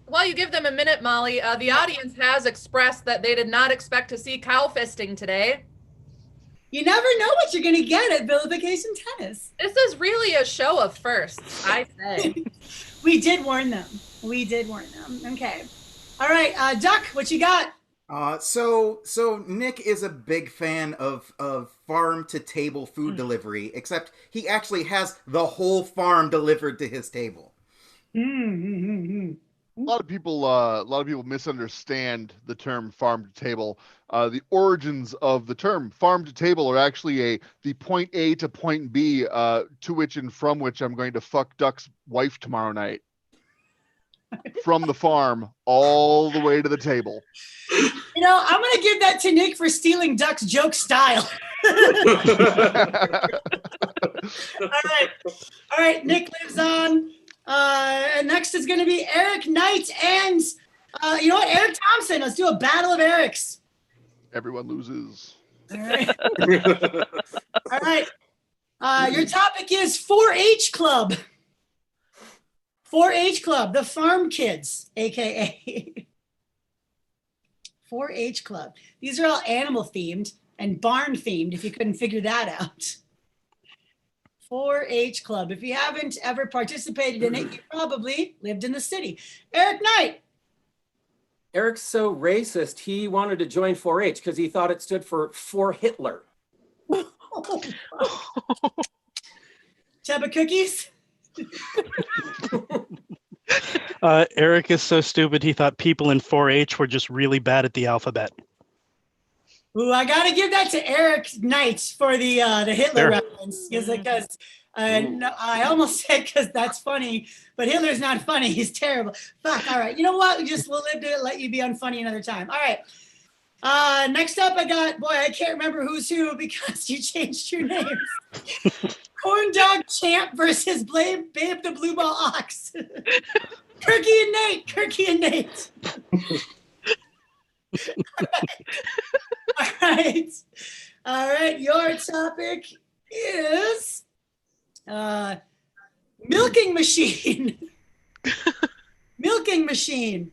While you give them a minute, Molly, the audience has expressed that they did not expect to see cow fisting today. You never know what you're going to get at Vilification Tennis. This is really a show of firsts, I say. We did warn them. Okay. All right, Duck, what you got? So Nick is a big fan of farm to table food delivery, except he actually has the whole farm delivered to his table. A lot of people misunderstand the term farm to table. The origins of the term farm to table are actually the point A to point B, to which and from which I'm going to fuck Duck's wife tomorrow night. From the farm all the way to the table. You know, I'm going to give that to Nick for stealing Duck's joke style. All right, Nick lives on. And next is going to be Eric Knight and, you know what, Eric Thompson. Let's do a battle of Erics. Everyone loses. All right. All right. Your topic is 4-H Club. 4-H Club, the farm kids, AKA. 4-H Club. These are all animal themed and barn themed, if you couldn't figure that out. 4-H Club. If you haven't ever participated in it, you probably lived in the city. Eric Knight. Eric's so racist, he wanted to join 4-H because he thought it stood for Hitler. Tub of cookies. Eric is so stupid, he thought people in 4-H were just really bad at the alphabet. Ooh, I gotta give that to Eric Knight for the Hitler reference because no, I almost said because that's funny, but Hitler's not funny. He's terrible. Fuck. All right. You know what? We'll live to let you be unfunny another time. All right. Next up, I got I can't remember who's who because you changed your names. Corn Dog Champ versus Babe the Blue Ball Ox. Kirky and Nate. All right. Your topic is milking machine. Milking machine.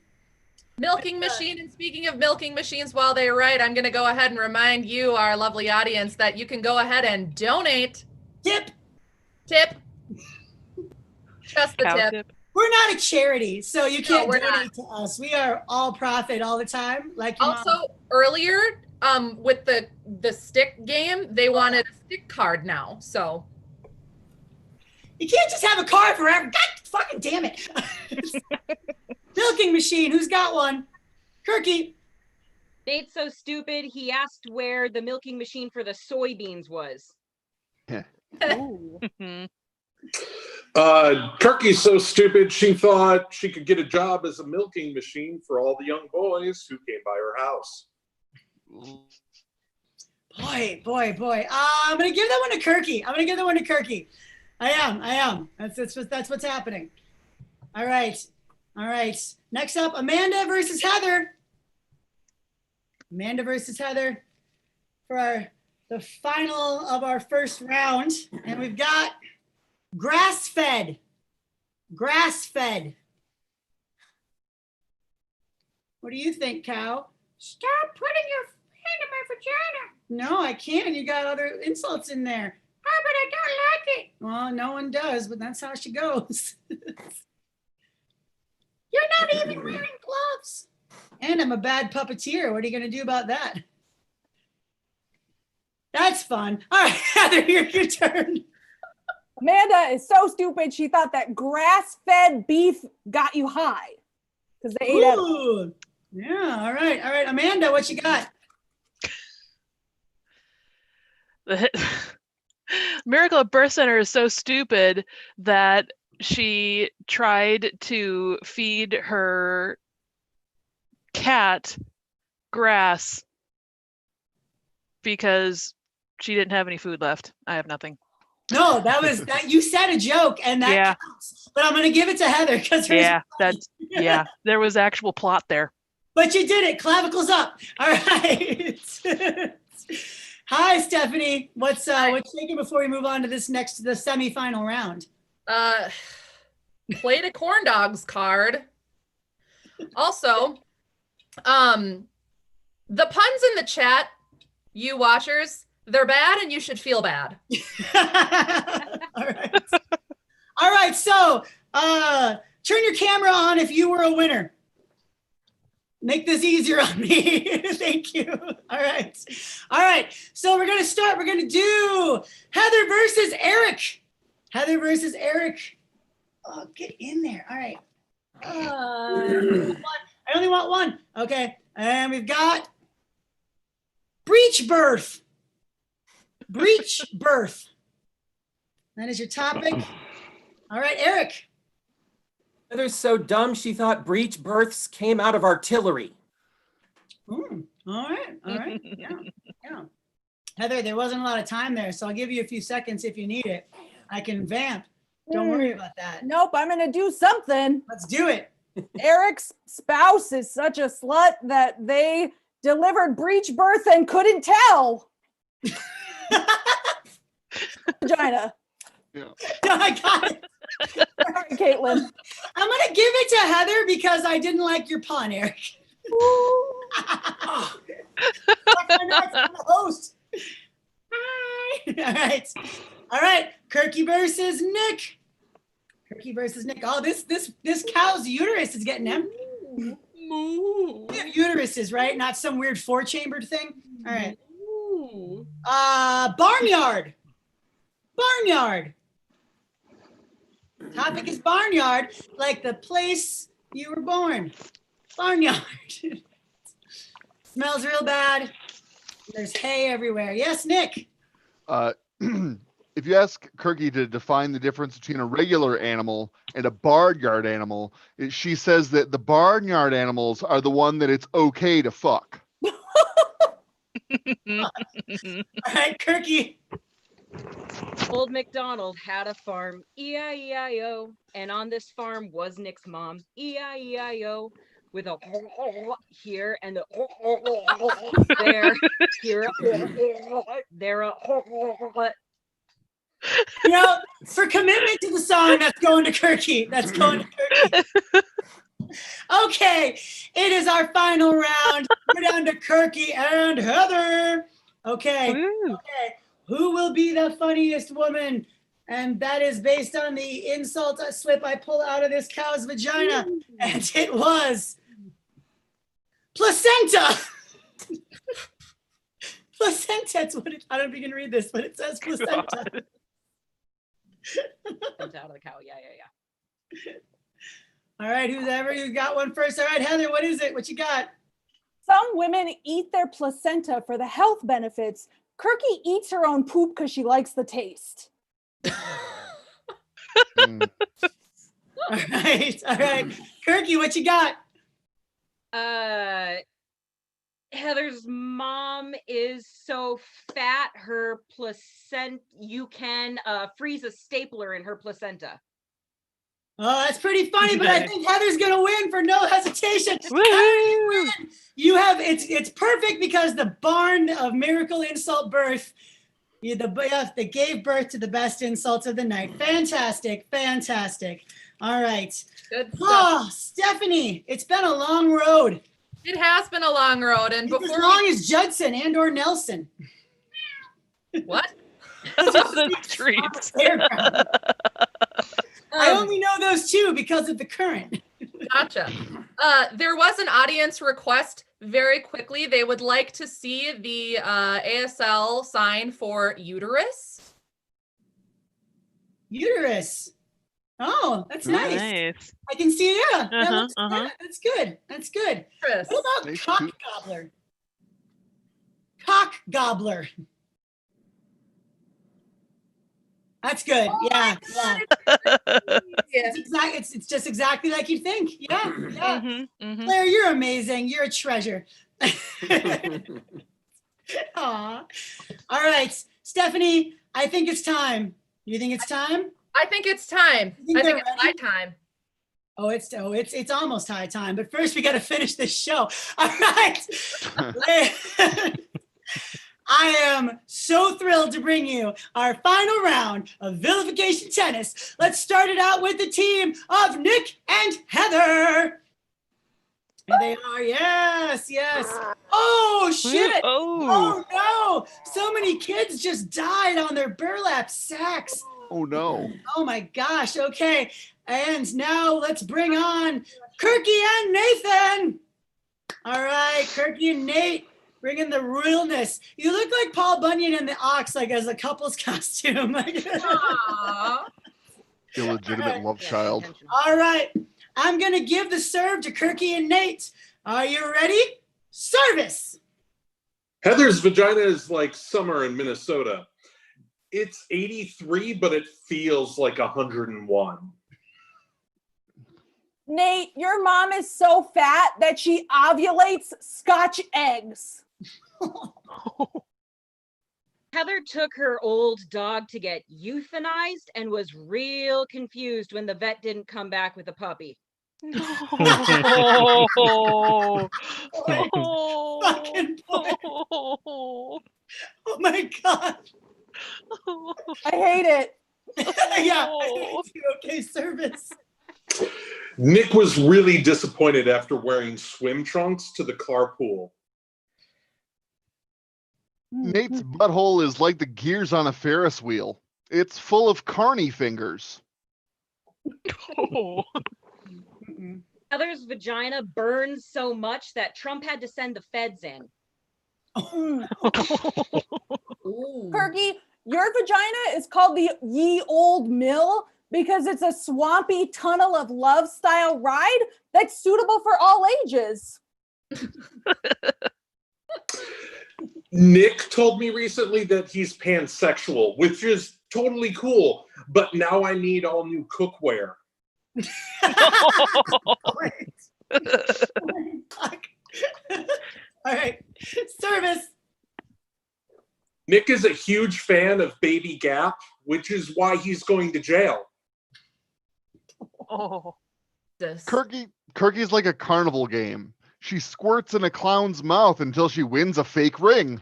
And speaking of milking machines, while they write, I'm going to go ahead and remind you, our lovely audience, that you can go ahead and donate. Tip. Just the tip. We're not a charity, so you can't donate to us. We are all profit all the time. Like also earlier, with the stick game, they wanted a stick card now. So you can't just have a card forever. God fucking damn it! Milking machine. Who's got one? Kirky. Nate's so stupid. He asked where the milking machine for the soybeans was. Turkey's so stupid she thought she could get a job as a milking machine for all the young boys who came by her house. Boy. I'm gonna give that one to Kirky. I am. That's what's happening. All right. Next up, Amanda versus Heather. for the final of our first round. And we've got grass-fed. Grass-fed. What do you think, Cow? Stop putting your hand in my vagina. No, I can't. You got other insults in there. Ah, but I don't like it. Well, no one does, but that's how she goes. You're not even wearing gloves. And I'm a bad puppeteer. What are you going to do about that? That's fun. All right, Heather, your turn. Amanda is so stupid. She thought that grass-fed beef got you high because they ate it. Ooh. Yeah, all right. All right, Amanda, what you got? The Miracle at Birth Center is so stupid that she tried to feed her cat grass because she didn't have any food left. I have nothing. No, that was that you said a joke and that counts. But I'm gonna give it to Heather because there was actual plot there. But you did it. Clavicles up. All right. Hi, Stephanie. What's shaking before we move on to the semifinal round? Played a corn dogs card. Also, the puns in the chat, you watchers, they're bad and you should feel bad. All right. All right. So turn your camera on if you were a winner. Make this easier on me. Thank you. All right. All right. So we're going to start. We're going to do Heather versus Eric. Heather versus Eric. Oh, get in there. All right. I only want one. Okay. And we've got breech birth. Breech birth. That is your topic. All right, Eric. Heather's so dumb she thought breech births came out of artillery. All right. All right. Yeah. Heather, there wasn't a lot of time there, so I'll give you a few seconds if you need it. I can vamp. Don't worry about that. Nope, I'm going to do something. Let's do it. Eric's spouse is such a slut that they delivered breech birth and couldn't tell. Vagina. Yeah. I got it. Sorry, Caitlin. I'm going to give it to Heather because I didn't like your pun, Eric. I'm the host. Hi. All right. All right. Kirky versus Nick. Kirky versus Nick. Oh, this cow's uterus is getting empty. We have uteruses, right? Not some weird four-chambered thing. All right. Barnyard. Barnyard. Topic is barnyard, like the place you were born. Barnyard. Smells real bad. There's hay everywhere. Yes, Nick. If you ask Kirky to define the difference between a regular animal and a barnyard animal, she says that the barnyard animals are the one that it's okay to fuck. All right, Kirky. Old MacDonald had a farm, E-I-E-I-O, and on this farm was Nick's mom, E-I-E-I-O, with a here and a there, here, there, You know, for commitment to the song, that's going to Kirky. That's going to Kirky. Okay, it is our final round. We're down to Kirky and Heather. Okay. Okay. Who will be the funniest woman? And that is based on the insult slip I pull out of this cow's vagina. And it was placenta. Placenta. That's what it, I don't know if you can read this, but it says placenta. out of the cow. Yeah. All right, who's ever you got one first? All right, Heather, what is it? What you got? Some women eat their placenta for the health benefits. Kirky eats her own poop because she likes the taste. All right. Kirky, what you got? Heather's mom is so fat, her placenta, you can freeze a stapler in her placenta. Oh, that's pretty funny, but I think Heather's going to win for no hesitation. Heather, you win. it's perfect because the barn of miracle insult birth, they gave birth to the best insults of the night. Fantastic. All right. Good stuff. Oh, Stephanie, it's been a long road. It has been a long road, and It's as long as Judson and/or Nelson. What? The streets. I only know those two because of the current. Gotcha. There was an audience request very quickly. They would like to see the ASL sign for uterus. Uterus. Oh, that's nice. Nice. I can see it. Yeah, Uh-huh. that's good. That's good. Uterus. What about Nice cock too. gobbler? Cock gobbler. That's good. Yeah. It's just exactly like you think. Yeah. Mm-hmm. Claire, you're amazing. You're a treasure. Aw. All right, Stephanie, I think it's time. You think it's time? I think it's time. think I they're think it's high time. Oh, it's almost high time. But first, we got to finish this show. All right. I am so thrilled to bring you our final round of Vilification Tennis. Let's start it out with the team of Nick and Heather. Here they are. Yes. Oh, shit. Oh, no. So many kids just died on their burlap sacks. Oh, no. Oh, my gosh. Okay. And now let's bring on Kirky and Nathan. All right, Kirky and Nate. Bring in the realness. You look like Paul Bunyan and the Ox, like as a couple's costume. Illegitimate love child. All right. I'm going to give the serve to Kirky and Nate. Are you ready? Service. Heather's vagina is like summer in Minnesota. It's 83, but it feels like 101. Nate, your mom is so fat that she ovulates Scotch eggs. Heather took her old dog to get euthanized and was real confused when the vet didn't come back with a puppy. Oh, Fucking boy. Oh my God. I hate it. Yeah. Okay, service. Nick was really disappointed after wearing swim trunks to the carpool. Nate's butthole is like the gears on a Ferris wheel. It's full of carny fingers. Heather's vagina burns so much that Trump had to send the feds in. Kirky, your vagina is called the Ye Old Mill because it's a swampy tunnel of love style ride that's suitable for all ages. Nick told me recently that he's pansexual, which is totally cool, but now I need all new cookware. All right, service. Nick is a huge fan of Baby Gap, which is why he's going to jail. Oh. Kirky's like a carnival game. She squirts in a clown's mouth until she wins a fake ring.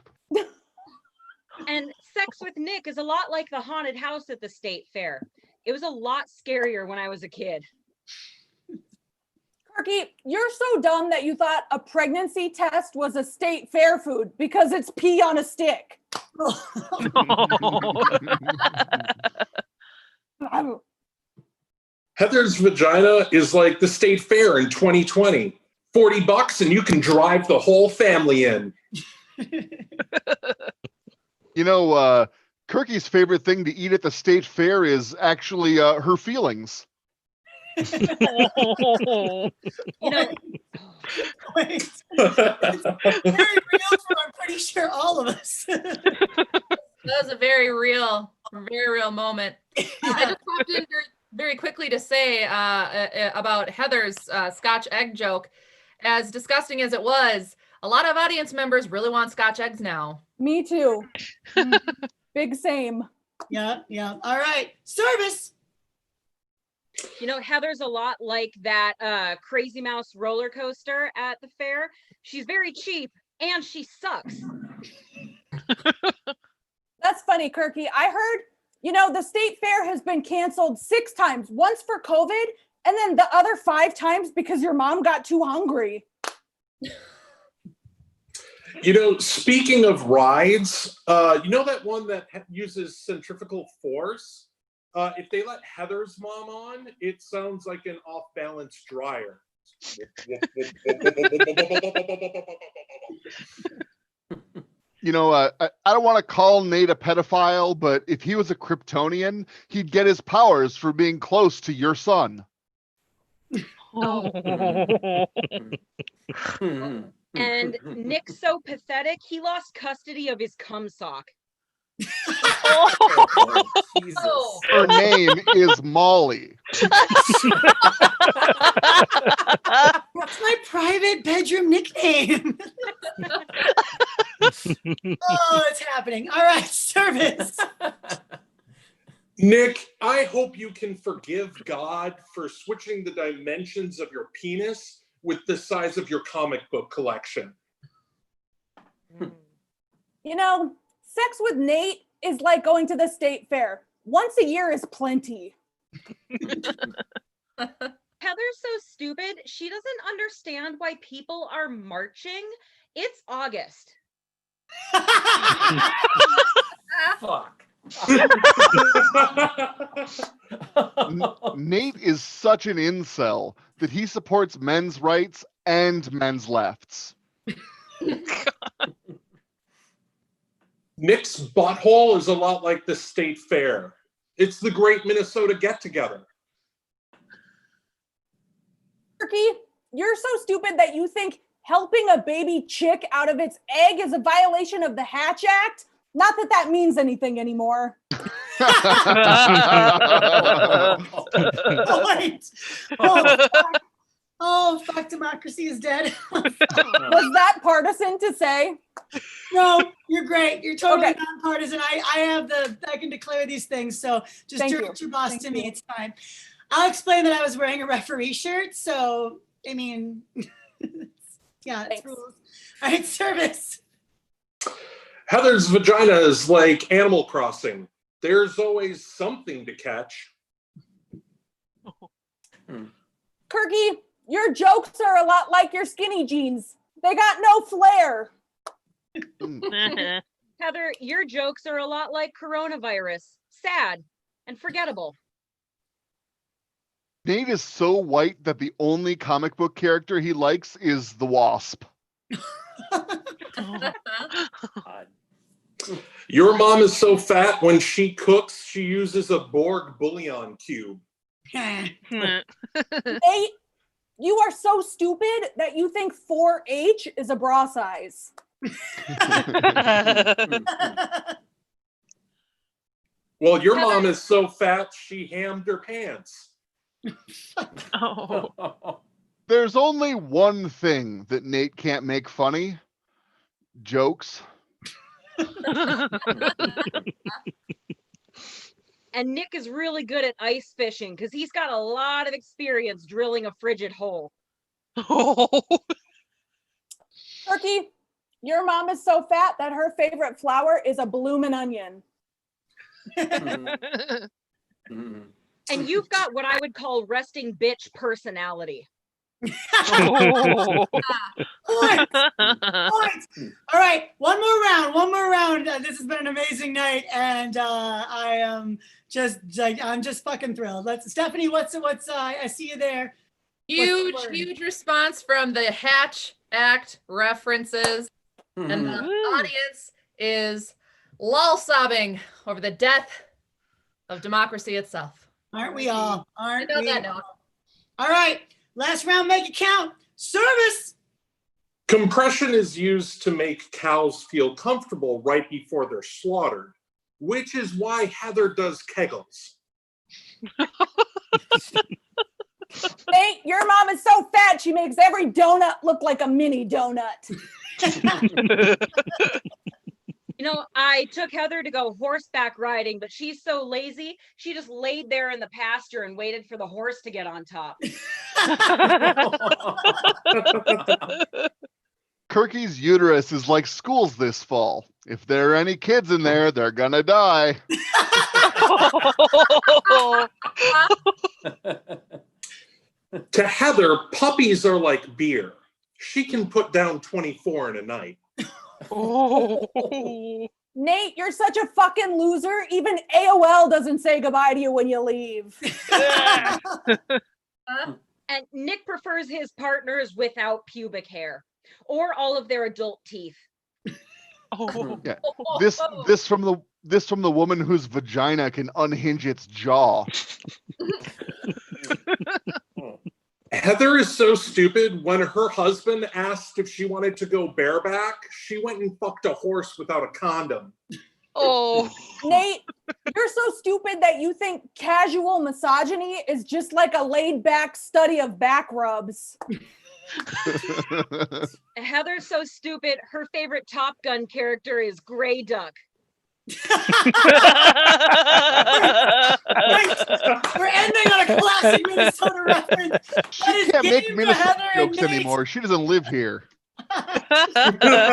And sex with Nick is a lot like the haunted house at the state fair. It was a lot scarier when I was a kid. Kirky, you're so dumb that you thought a pregnancy test was a state fair food because it's pee on a stick. Heather's vagina is like the state fair in 2020. $40 and you can drive the whole family in. You know, Kirky's favorite thing to eat at the state fair is actually her feelings. You know, Wait. It's very real for, I'm pretty sure, all of us. That was a very real moment. I just popped in very quickly to say about Heather's Scotch egg joke. As disgusting as it was, a lot of audience members really want Scotch eggs now. Me too. Big same. Yeah. All right, service. You know, Heather's a lot like that Crazy Mouse roller coaster at the fair. She's very cheap and she sucks. That's funny, Kirky. I heard, the state fair has been canceled 6 times, once for COVID, and then the other 5 times because your mom got too hungry. Speaking of rides, that one that uses centrifugal force? If they let Heather's mom on, it sounds like an off-balance dryer. I don't want to call Nate a pedophile, but if he was a Kryptonian, he'd get his powers for being close to your son. And Nick's so pathetic, he lost custody of his cum sock. Jesus. Her name is Molly. That's my private bedroom nickname. Oh, it's happening. All right, service. Nick, I hope you can forgive God for switching the dimensions of your penis with the size of your comic book collection. Sex with Nate is like going to the state fair. Once a year is plenty. Heather's so stupid, she doesn't understand why people are marching. It's August. Fuck. Nate is such an incel that he supports men's rights and men's lefts. Nick's butthole is a lot like the state fair. It's the great Minnesota get-together. Turkey, you're so stupid that you think helping a baby chick out of its egg is a violation of the Hatch Act? Not that that means anything anymore. Oh, wait. Oh, fuck, democracy is dead. Was that partisan to say? No, you're great. You're totally Okay. nonpartisan. I can declare these things. So just Thank direct you. your boss Thank to me. you. It's fine. I'll explain that I was wearing a referee shirt. So, I mean, yeah, it's Thanks. rules. All right, service. Heather's vagina is like Animal Crossing. There's always something to catch. Kirky, your jokes are a lot like your skinny jeans. They got no flair. Heather, your jokes are a lot like coronavirus. Sad and forgettable. Nate is so white that the only comic book character he likes is the Wasp. God. Your mom is so fat when she cooks, she uses a Borg bouillon cube. Nate, you are so stupid that you think 4H is a bra size. Well, your mom is so fat, she hammed her pants. Oh. There's only one thing that Nate can't make funny: jokes. And Nick is really good at ice fishing because he's got a lot of experience drilling a frigid hole. Turkey, your mom is so fat that her favorite flower is a bloomin' onion. And you've got what I would call resting bitch personality. Points. All right, one more round. This has been an amazing night, and I'm just fucking thrilled. Stephanie, what's I see you there. Huge response from the Hatch Act references, and the audience is lol sobbing over the death of democracy itself. Aren't we all? Aren't I know we? that all? note. All right, last round, make it count. Service. Compression is used to make cows feel comfortable right before they're slaughtered, which is why Heather does Kegels. Nate, your mom is so fat she makes every donut look like a mini donut. I took Heather to go horseback riding, but she's so lazy, she just laid there in the pasture and waited for the horse to get on top. Kirky's uterus is like schools this fall. If there are any kids in there, they're gonna die. To Heather, puppies are like beer. She can put down 24 in a night. Nate, you're such a fucking loser. Even AOL doesn't say goodbye to you when you leave. And Nick prefers his partners without pubic hair or all of their adult teeth. Yeah. This from the woman whose vagina can unhinge its jaw. Heather is so stupid. When her husband asked if she wanted to go bareback, she went and fucked a horse without a condom. Oh, Nate, you're so stupid that you think casual misogyny is just like a laid back study of back rubs. Heather's so stupid, her favorite Top Gun character is Grey Duck. We're ending on a classic Minnesota reference. She can't make Minnesota jokes anymore. She doesn't live here.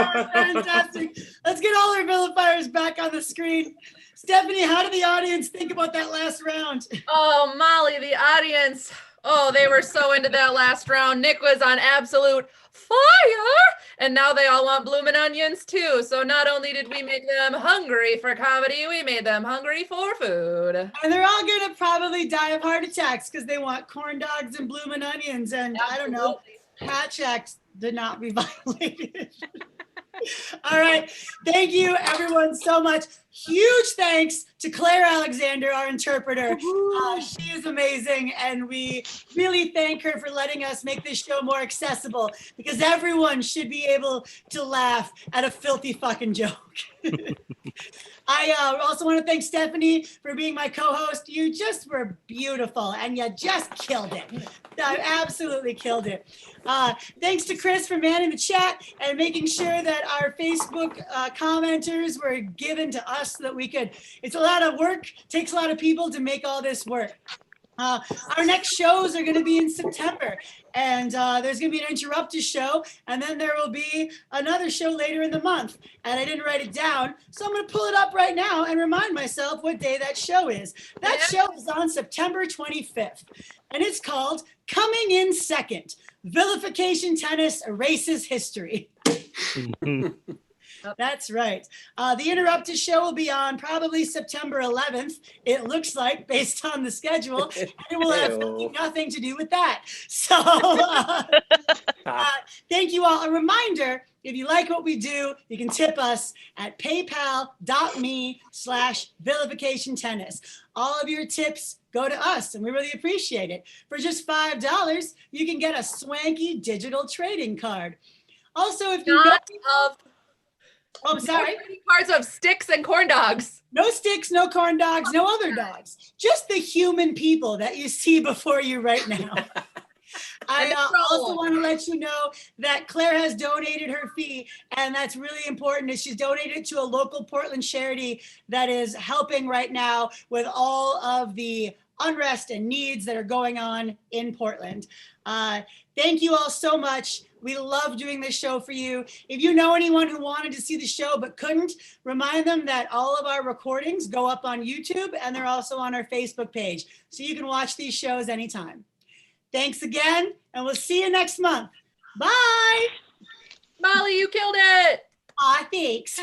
Fantastic. Let's get all our vilifiers back on the screen. Stephanie, how did the audience think about that last round? Oh, Molly, the audience. Oh, they were so into that last round. Nick was on absolute fire. And now they all want bloomin' onions too. So not only did we make them hungry for comedy, we made them hungry for food. And they're all going to probably die of heart attacks because they want corn dogs and bloomin' onions. And I don't know, Hatch Act did not be violated. All right. Thank you, everyone, so much. Huge thanks to Claire Alexander, our interpreter. She is amazing, and we really thank her for letting us make this show more accessible because everyone should be able to laugh at a filthy fucking joke. I also want to thank Stephanie for being my co-host. You just were beautiful, and you just killed it. Absolutely killed it. Thanks to Chris for manning the chat and making sure that our Facebook commenters were given to us so that we could. It's a lot of work. Takes a lot of people to make all this work. Our next shows are going to be in September, and there's going to be an Interruptus show, and then there will be another show later in the month. And I didn't write it down, so I'm going to pull it up right now and remind myself what day that show is. That show is on September 25th, and it's called Coming in Second, Vilification Tennis Erases History. That's right. The Interruptus show will be on probably September 11th, it looks like, based on the schedule. And it will have nothing to do with that. So thank you all. A reminder, if you like what we do, you can tip us at paypal.me/vilificationtennis. All of your tips go to us, and we really appreciate it. For just $5, you can get a swanky digital trading card. Also, if you I'm sorry. Cards of sticks and corn dogs. No sticks, no corn dogs, no other dogs. Just the human people that you see before you right now. I also want to let you know that Claire has donated her fee, and that's really important. Is she's donated to a local Portland charity that is helping right now with all of the unrest and needs that are going on in Portland. Thank you all so much. We love doing this show for you. If you know anyone who wanted to see the show but couldn't, remind them that all of our recordings go up on YouTube, and they're also on our Facebook page. So you can watch these shows anytime. Thanks again, and we'll see you next month. Bye. Molly, you killed it. Aw, thanks.